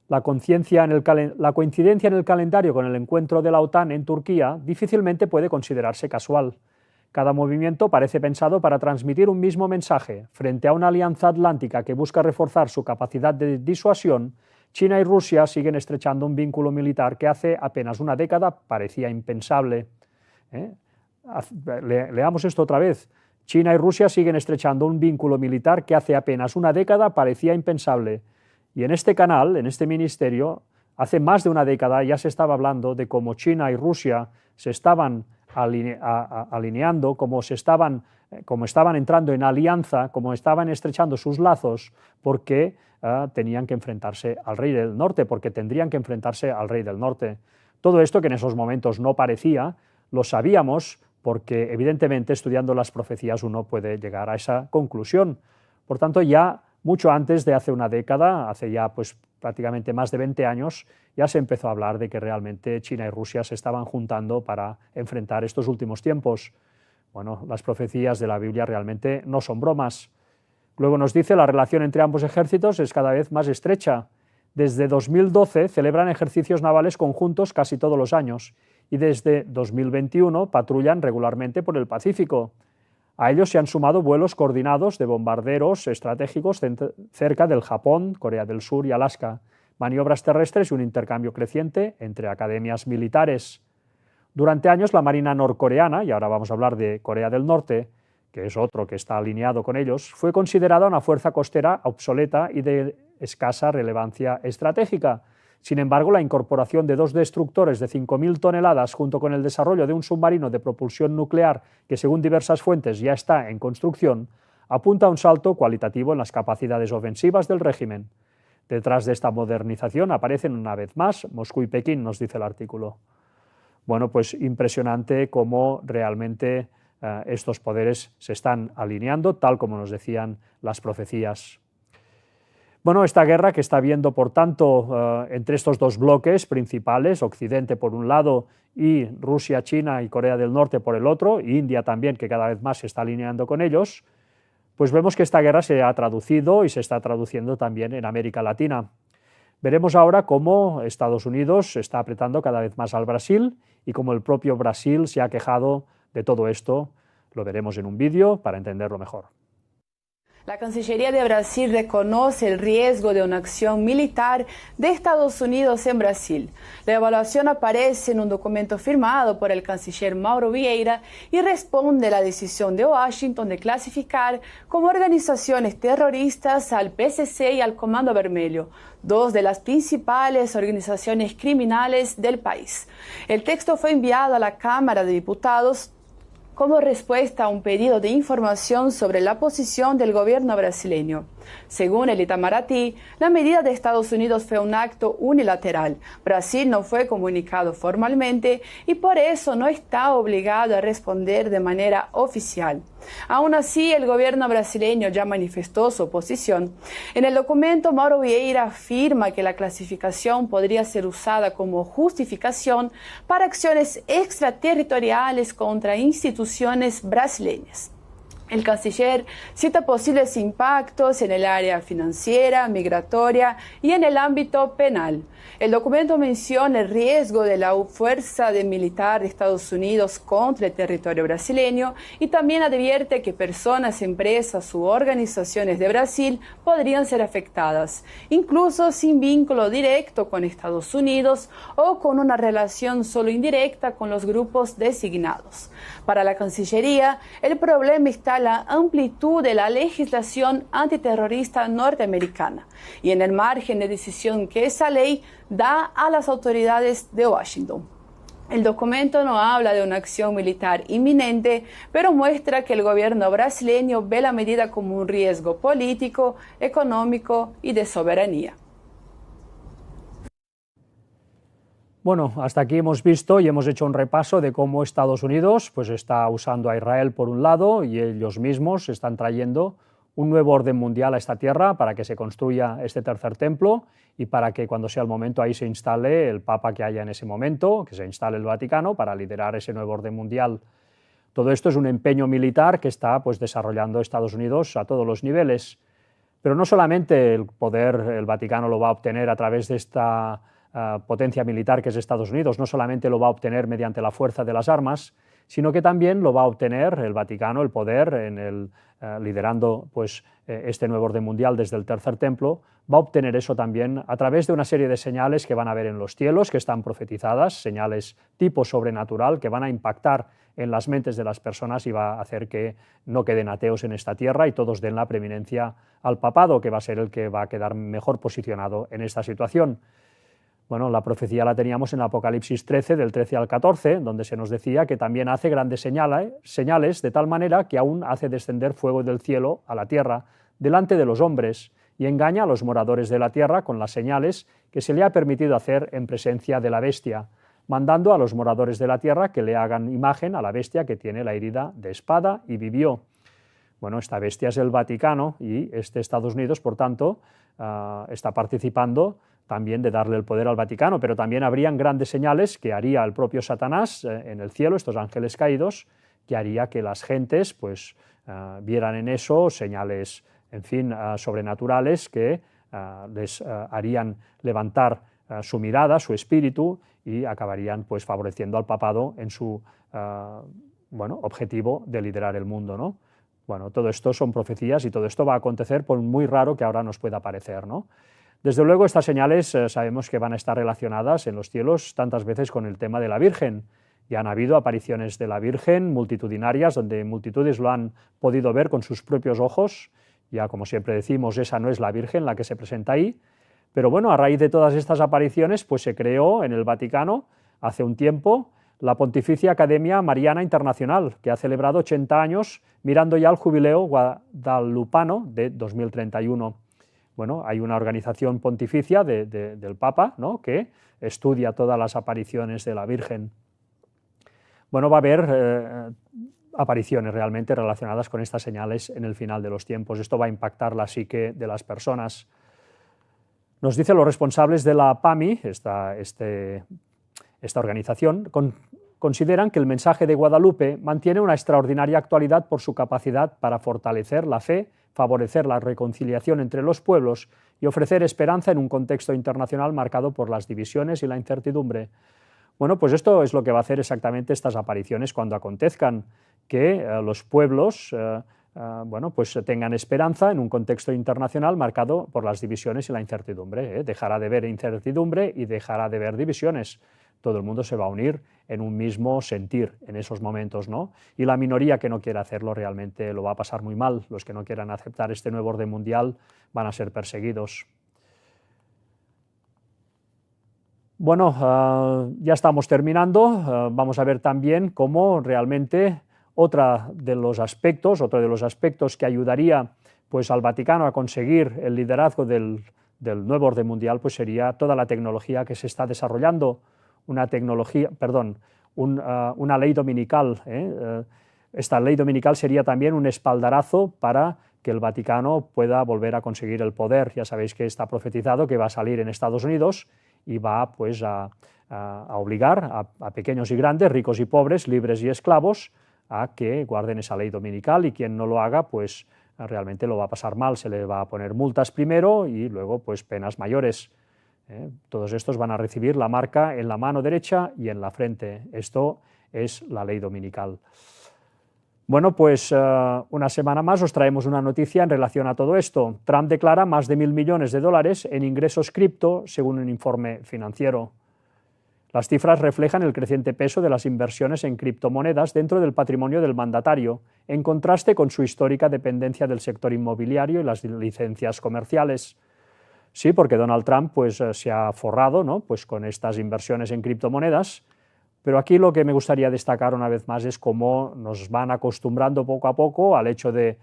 La coincidencia en el calendario con el encuentro de la OTAN en Turquía difícilmente puede considerarse casual. Cada movimiento parece pensado para transmitir un mismo mensaje. Frente a una alianza atlántica que busca reforzar su capacidad de disuasión, China y Rusia siguen estrechando un vínculo militar que hace apenas una década parecía impensable. Leamos esto otra vez. China y Rusia siguen estrechando un vínculo militar que hace apenas una década parecía impensable. Y en este canal, en este ministerio, hace más de una década ya se estaba hablando de cómo China y Rusia se estaban alineando, cómo estaban entrando en alianza, cómo estaban estrechando sus lazos, porque tenían que enfrentarse al Rey del Norte, porque tendrían que enfrentarse al Rey del Norte. Todo esto que en esos momentos no parecía, lo sabíamos, porque evidentemente estudiando las profecías uno puede llegar a esa conclusión. Por tanto, ya mucho antes de hace una década, hace ya pues prácticamente más de 20 años, ya se empezó a hablar de que realmente China y Rusia se estaban juntando para enfrentar estos últimos tiempos. Bueno, las profecías de la Biblia realmente no son bromas. Luego nos dice la relación entre ambos ejércitos es cada vez más estrecha. Desde 2012 celebran ejercicios navales conjuntos casi todos los años y desde 2021 patrullan regularmente por el Pacífico. A ellos se han sumado vuelos coordinados de bombarderos estratégicos cerca del Japón, Corea del Sur y Alaska, maniobras terrestres y un intercambio creciente entre academias militares. Durante años la Marina norcoreana, y ahora vamos a hablar de Corea del Norte, que es otro que está alineado con ellos, fue considerada una fuerza costera obsoleta y de escasa relevancia estratégica. Sin embargo, la incorporación de 2 destructores de 5.000 toneladas junto con el desarrollo de un submarino de propulsión nuclear que, según diversas fuentes, ya está en construcción, apunta a un salto cualitativo en las capacidades ofensivas del régimen. Detrás de esta modernización aparecen una vez más Moscú y Pekín, nos dice el artículo. Bueno, pues impresionante cómo realmente estos poderes se están alineando, tal como nos decían las profecías. Bueno, esta guerra que está habiendo, por tanto, entre estos dos bloques principales, Occidente por un lado y Rusia, China y Corea del Norte por el otro, y India también, que cada vez más se está alineando con ellos, pues vemos que esta guerra se ha traducido y se está traduciendo también en América Latina. Veremos ahora cómo Estados Unidos está apretando cada vez más al Brasil y cómo el propio Brasil se ha quejado de todo esto. Lo veremos en un vídeo para entenderlo mejor. La Cancillería de Brasil reconoce el riesgo de una acción militar de Estados Unidos en Brasil. La evaluación aparece en un documento firmado por el canciller Mauro Vieira y responde a la decisión de Washington de clasificar como organizaciones terroristas al PCC y al Comando Vermelho, dos de las principales organizaciones criminales del país. El texto fue enviado a la Cámara de Diputados como respuesta a un pedido de información sobre la posición del gobierno brasileño. Según el Itamaraty, la medida de Estados Unidos fue un acto unilateral. Brasil no fue comunicado formalmente y por eso no está obligado a responder de manera oficial. Aún así, el gobierno brasileño ya manifestó su oposición. En el documento, Mauro Vieira afirma que la clasificación podría ser usada como justificación para acciones extraterritoriales contra instituciones brasileñas. El canciller cita posibles impactos en el área financiera, migratoria y en el ámbito penal. El documento menciona el riesgo de la fuerza militar de Estados Unidos contra el territorio brasileño y también advierte que personas, empresas u organizaciones de Brasil podrían ser afectadas, incluso sin vínculo directo con Estados Unidos o con una relación solo indirecta con los grupos designados. Para la Cancillería, el problema está en la amplitud de la legislación antiterrorista norteamericana y en el margen de decisión que esa ley da a las autoridades de Washington. El documento no habla de una acción militar inminente, pero muestra que el gobierno brasileño ve la medida como un riesgo político, económico y de soberanía. Bueno, hasta aquí hemos visto y hemos hecho un repaso de cómo Estados Unidos pues, está usando a Israel por un lado y ellos mismos están trayendo un nuevo orden mundial a esta tierra para que se construya este tercer templo y para que cuando sea el momento ahí se instale el Papa que haya en ese momento, que se instale el Vaticano para liderar ese nuevo orden mundial. Todo esto es un empeño militar que está pues, desarrollando Estados Unidos a todos los niveles. Pero no solamente el poder, el Vaticano lo va a obtener a través de esta potencia militar que es Estados Unidos, no solamente lo va a obtener mediante la fuerza de las armas, sino que también lo va a obtener el Vaticano, el poder, liderando pues, este nuevo orden mundial desde el tercer templo, va a obtener eso también a través de una serie de señales que van a ver en los cielos, que están profetizadas, señales tipo sobrenatural, que van a impactar en las mentes de las personas y va a hacer que no queden ateos en esta tierra y todos den la preeminencia al papado, que va a ser el que va a quedar mejor posicionado en esta situación. Bueno, la profecía la teníamos en Apocalipsis 13, del 13 al 14, donde se nos decía que también hace grandes señales de tal manera que aún hace descender fuego del cielo a la tierra delante de los hombres y engaña a los moradores de la tierra con las señales que se le ha permitido hacer en presencia de la bestia, mandando a los moradores de la tierra que le hagan imagen a la bestia que tiene la herida de espada y vivió. Bueno, esta bestia es el Vaticano y Estados Unidos, por tanto, está participando también de darle el poder al Vaticano, pero también habrían grandes señales que haría el propio Satanás en el cielo, estos ángeles caídos, que haría que las gentes pues, vieran en eso señales, en fin, sobrenaturales que les harían levantar su mirada, su espíritu y acabarían pues, favoreciendo al papado en su objetivo de liderar el mundo, ¿no? Bueno, todo esto son profecías y todo esto va a acontecer por muy raro que ahora nos pueda parecer, ¿no? Desde luego estas señales sabemos que van a estar relacionadas en los cielos tantas veces con el tema de la Virgen. Ya han habido apariciones de la Virgen multitudinarias donde multitudes lo han podido ver con sus propios ojos. Ya como siempre decimos, esa no es la Virgen la que se presenta ahí. Pero bueno, a raíz de todas estas apariciones pues se creó en el Vaticano hace un tiempo la Pontificia Academia Mariana Internacional, que ha celebrado 80 años mirando ya el jubileo guadalupano de 2031. Bueno, hay una organización pontificia del Papa, ¿no?, que estudia todas las apariciones de la Virgen. Bueno, va a haber apariciones realmente relacionadas con estas señales en el final de los tiempos. Esto va a impactar la psique de las personas. Nos dicen los responsables de la PAMI, esta organización, consideran que el mensaje de Guadalupe mantiene una extraordinaria actualidad por su capacidad para fortalecer la fe favorecer la reconciliación entre los pueblos y ofrecer esperanza en un contexto internacional marcado por las divisiones y la incertidumbre. Bueno, pues esto es lo que va a hacer exactamente estas apariciones cuando acontezcan, que los pueblos pues tengan esperanza en un contexto internacional marcado por las divisiones y la incertidumbre. Dejará de haber incertidumbre y dejará de haber divisiones. Todo el mundo se va a unir en un mismo sentir en esos momentos, ¿no? Y la minoría que no quiera hacerlo realmente lo va a pasar muy mal. Los que no quieran aceptar este nuevo orden mundial van a ser perseguidos. Bueno, ya estamos terminando. Vamos a ver también cómo realmente otro de los aspectos que ayudaría pues, al Vaticano a conseguir el liderazgo del nuevo orden mundial pues, sería toda la tecnología que se está desarrollando. Una ley dominical. Esta ley dominical sería también un espaldarazo para que el Vaticano pueda volver a conseguir el poder. Ya sabéis que está profetizado que va a salir en Estados Unidos y va pues, a obligar a pequeños y grandes, ricos y pobres, libres y esclavos, a que guarden esa ley dominical, y quien no lo haga pues realmente lo va a pasar mal. Se le va a poner multas primero y luego pues, penas mayores. Todos estos van a recibir la marca en la mano derecha y en la frente. Esto es la ley dominical. Bueno, pues una semana más os traemos una noticia en relación a todo esto. Trump declara más de $1.000 millones en ingresos cripto, según un informe financiero. Las cifras reflejan el creciente peso de las inversiones en criptomonedas dentro del patrimonio del mandatario, en contraste con su histórica dependencia del sector inmobiliario y las licencias comerciales. Sí, porque Donald Trump pues, se ha forrado, ¿no? Pues, con estas inversiones en criptomonedas, pero aquí lo que me gustaría destacar una vez más es cómo nos van acostumbrando poco a poco al hecho de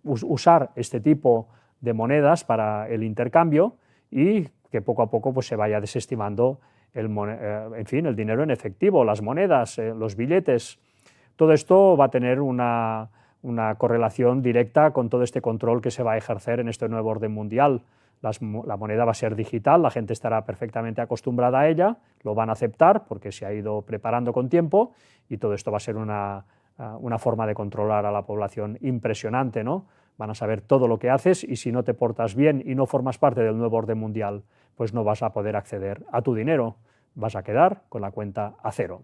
usar este tipo de monedas para el intercambio y que poco a poco pues, se vaya desestimando el dinero en efectivo, las monedas, los billetes. Todo esto va a tener una correlación directa con todo este control que se va a ejercer en este nuevo orden mundial. La moneda va a ser digital, la gente estará perfectamente acostumbrada a ella, lo van a aceptar porque se ha ido preparando con tiempo, y todo esto va a ser una forma de controlar a la población impresionante, ¿no? Van a saber todo lo que haces, y si no te portas bien y no formas parte del nuevo orden mundial, pues no vas a poder acceder a tu dinero, vas a quedar con la cuenta a cero.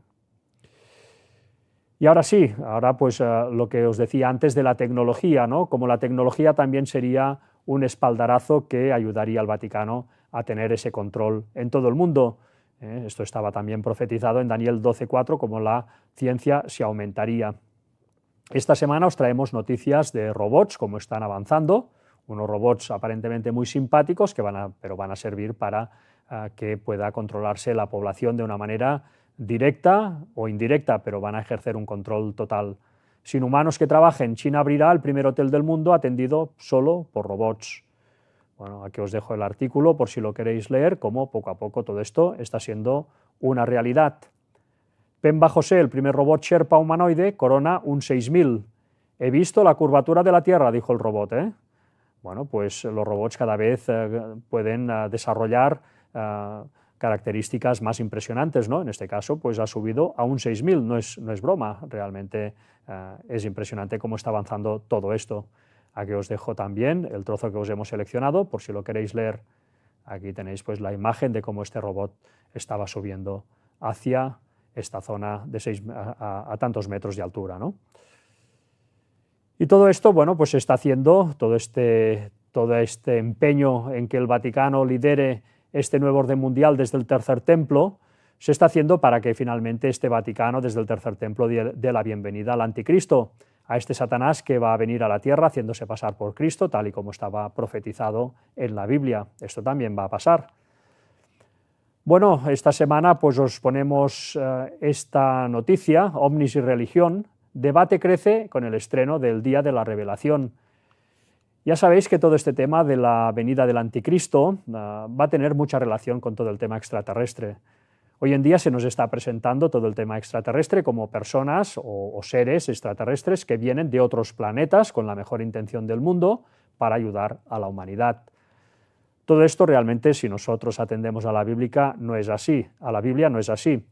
Y ahora sí, pues lo que os decía antes de la tecnología, ¿no? Como la tecnología también sería un espaldarazo que ayudaría al Vaticano a tener ese control en todo el mundo. Esto estaba también profetizado en Daniel 12:4, como la ciencia se aumentaría. Esta semana os traemos noticias de robots, cómo están avanzando, unos robots aparentemente muy simpáticos, pero van a servir para que pueda controlarse la población de una manera directa o indirecta, pero van a ejercer un control total. Sin humanos que trabajen, China abrirá el primer hotel del mundo atendido solo por robots. Bueno, aquí os dejo el artículo por si lo queréis leer, cómo poco a poco todo esto está siendo una realidad. Pemba José, el primer robot Sherpa humanoide, corona un 6000. He visto la curvatura de la Tierra, dijo el robot. Bueno, pues los robots cada vez pueden desarrollar características más impresionantes, ¿no? En este caso, pues ha subido a un 6000, no es broma, realmente es impresionante cómo está avanzando todo esto. Aquí os dejo también el trozo que os hemos seleccionado, por si lo queréis leer. Aquí tenéis pues la imagen de cómo este robot estaba subiendo hacia esta zona de a tantos metros de altura, ¿no? Y todo esto, bueno, pues se está haciendo, todo este empeño en que el Vaticano lidere este nuevo orden mundial desde el Tercer Templo, se está haciendo para que finalmente este Vaticano desde el Tercer Templo dé la bienvenida al Anticristo, a este Satanás que va a venir a la tierra haciéndose pasar por Cristo, tal y como estaba profetizado en la Biblia. Esto también va a pasar. Bueno, esta semana pues os ponemos esta noticia, Ovnis y religión. Debate crece con el estreno del Día de la Revelación. Ya sabéis que todo este tema de la venida del Anticristo va a tener mucha relación con todo el tema extraterrestre. Hoy en día se nos está presentando todo el tema extraterrestre como personas o seres extraterrestres que vienen de otros planetas con la mejor intención del mundo para ayudar a la humanidad. Todo esto realmente, si nosotros atendemos a la Biblia, no es así. A la Biblia no es así.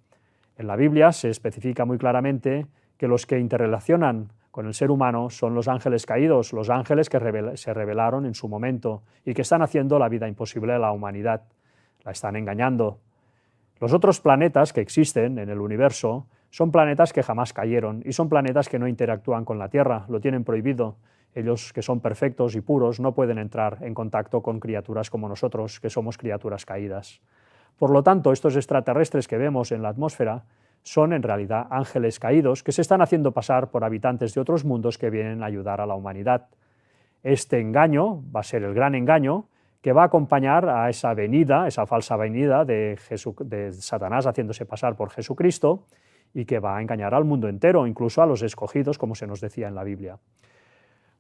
En la Biblia se especifica muy claramente que los que interrelacionan con el ser humano son los ángeles caídos, los ángeles que se rebelaron en su momento y que están haciendo la vida imposible a la humanidad, la están engañando. Los otros planetas que existen en el universo son planetas que jamás cayeron y son planetas que no interactúan con la Tierra, lo tienen prohibido. Ellos, que son perfectos y puros, no pueden entrar en contacto con criaturas como nosotros, que somos criaturas caídas. Por lo tanto, estos extraterrestres que vemos en la atmósfera son en realidad ángeles caídos que se están haciendo pasar por habitantes de otros mundos que vienen a ayudar a la humanidad. Este engaño va a ser el gran engaño que va a acompañar a esa venida, esa falsa venida de Satanás haciéndose pasar por Jesucristo y que va a engañar al mundo entero, incluso a los escogidos, como se nos decía en la Biblia.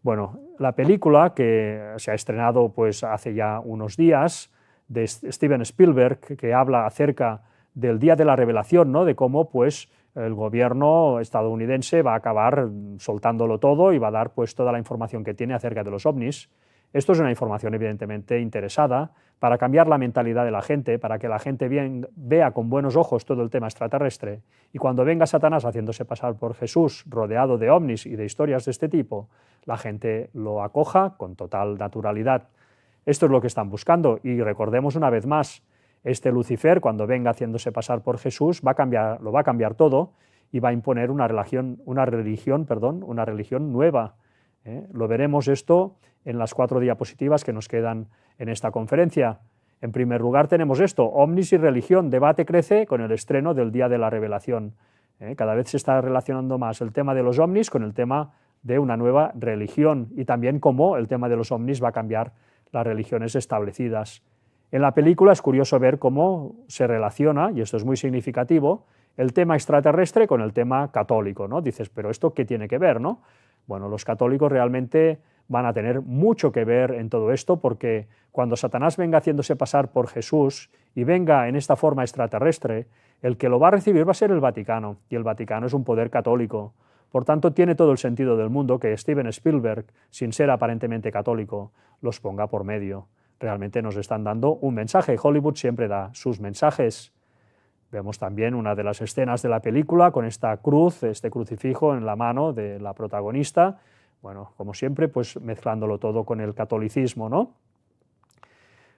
Bueno, la película que se ha estrenado pues hace ya unos días de Steven Spielberg, que habla acerca del día de la revelación, ¿no? De cómo pues el gobierno estadounidense va a acabar soltándolo todo y va a dar pues toda la información que tiene acerca de los ovnis. Esto es una información evidentemente interesada para cambiar la mentalidad de la gente, para que la gente vea con buenos ojos todo el tema extraterrestre, y cuando venga Satanás haciéndose pasar por Jesús, rodeado de ovnis y de historias de este tipo, la gente lo acoja con total naturalidad. Esto es lo que están buscando, y recordemos una vez más, este Lucifer, cuando venga haciéndose pasar por Jesús, lo va a cambiar todo y va a imponer una religión nueva. Lo veremos esto en las 4 diapositivas que nos quedan en esta conferencia. En primer lugar tenemos esto: ovnis y religión, debate crece con el estreno del Día de la Revelación. Cada vez se está relacionando más el tema de los ovnis con el tema de una nueva religión, y también cómo el tema de los ovnis va a cambiar las religiones establecidas. En la película es curioso ver cómo se relaciona, y esto es muy significativo, el tema extraterrestre con el tema católico, ¿no? Dices, pero ¿esto qué tiene que ver, no? Bueno, los católicos realmente van a tener mucho que ver en todo esto, porque cuando Satanás venga haciéndose pasar por Jesús y venga en esta forma extraterrestre, el que lo va a recibir va a ser el Vaticano, y el Vaticano es un poder católico. Por tanto, tiene todo el sentido del mundo que Steven Spielberg, sin ser aparentemente católico, los ponga por medio. Realmente nos están dando un mensaje. Hollywood siempre da sus mensajes. Vemos también una de las escenas de la película con esta cruz, este crucifijo en la mano de la protagonista. Bueno, como siempre, pues mezclándolo todo con el catolicismo, ¿no?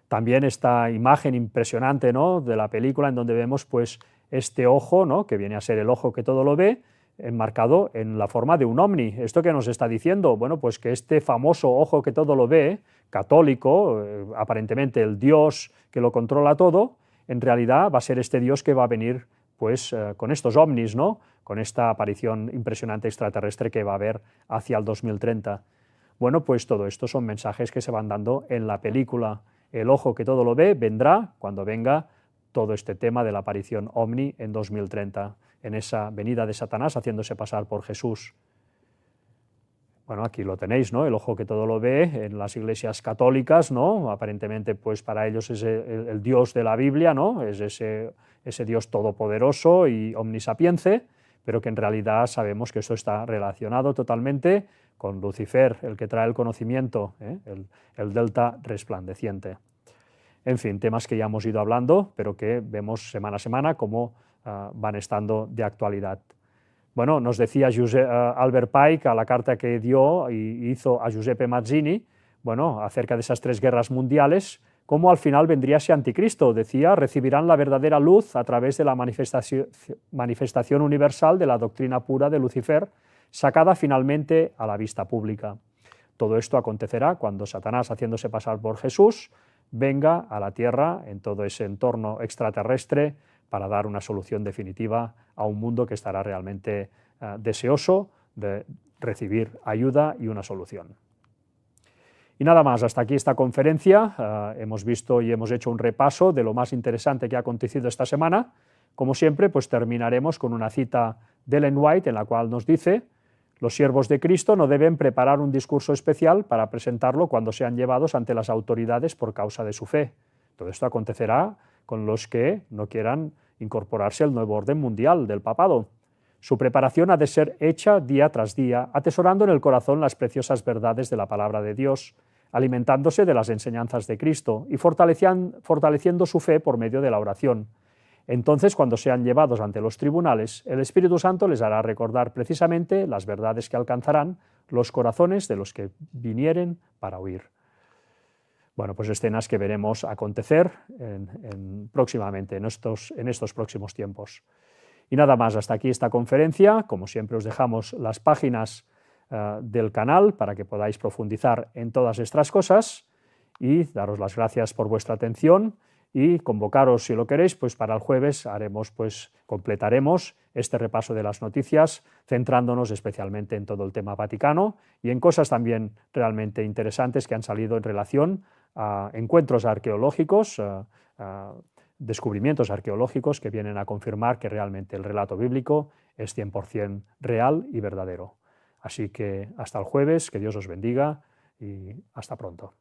También esta imagen impresionante, ¿no?, de la película, en donde vemos pues este ojo, ¿no?, que viene a ser el ojo que todo lo ve, enmarcado en la forma de un ovni. ¿Esto qué nos está diciendo? Bueno, pues que este famoso ojo que todo lo ve, católico, aparentemente el Dios que lo controla todo, en realidad va a ser este Dios que va a venir pues con estos ovnis, ¿no?, con esta aparición impresionante extraterrestre que va a haber hacia el 2030. Bueno, pues todo esto son mensajes que se van dando en la película. El ojo que todo lo ve vendrá cuando venga todo este tema de la aparición ovni en 2030, en esa venida de Satanás haciéndose pasar por Jesús. Bueno, aquí lo tenéis, ¿no?, el ojo que todo lo ve en las iglesias católicas, ¿no? Aparentemente, pues para ellos es el Dios de la Biblia, ¿no?, es ese Dios todopoderoso y omnisapiente, pero que en realidad sabemos que esto está relacionado totalmente con Lucifer, el que trae el conocimiento, el delta resplandeciente. En fin, temas que ya hemos ido hablando, pero que vemos semana a semana cómo van estando de actualidad. Bueno, nos decía Albert Pike a la carta que dio y hizo a Giuseppe Mazzini, bueno, acerca de esas 3 guerras mundiales, cómo al final vendría ese anticristo. Decía, recibirán la verdadera luz a través de la manifestación universal de la doctrina pura de Lucifer, sacada finalmente a la vista pública. Todo esto acontecerá cuando Satanás, haciéndose pasar por Jesús, venga a la Tierra en todo ese entorno extraterrestre para dar una solución definitiva a un mundo que estará realmente deseoso de recibir ayuda y una solución. Y nada más, hasta aquí esta conferencia. Hemos visto y hemos hecho un repaso de lo más interesante que ha acontecido esta semana. Como siempre, pues terminaremos con una cita de Ellen White en la cual nos dice: los siervos de Cristo no deben preparar un discurso especial para presentarlo cuando sean llevados ante las autoridades por causa de su fe. Todo esto acontecerá con los que no quieran incorporarse al nuevo orden mundial del papado. Su preparación ha de ser hecha día tras día, atesorando en el corazón las preciosas verdades de la palabra de Dios, alimentándose de las enseñanzas de Cristo y fortaleciendo su fe por medio de la oración. Entonces, cuando sean llevados ante los tribunales, el Espíritu Santo les hará recordar precisamente las verdades que alcanzarán los corazones de los que vinieren para oír. Bueno, pues escenas que veremos acontecer próximamente, en estos próximos tiempos. Y nada más, hasta aquí esta conferencia. Como siempre, os dejamos las páginas del canal para que podáis profundizar en todas estas cosas y daros las gracias por vuestra atención y convocaros, si lo queréis, pues para el jueves completaremos este repaso de las noticias, centrándonos especialmente en todo el tema Vaticano y en cosas también realmente interesantes que han salido en relación a encuentros arqueológicos, descubrimientos arqueológicos que vienen a confirmar que realmente el relato bíblico es 100% real y verdadero. Así que hasta el jueves, que Dios os bendiga y hasta pronto.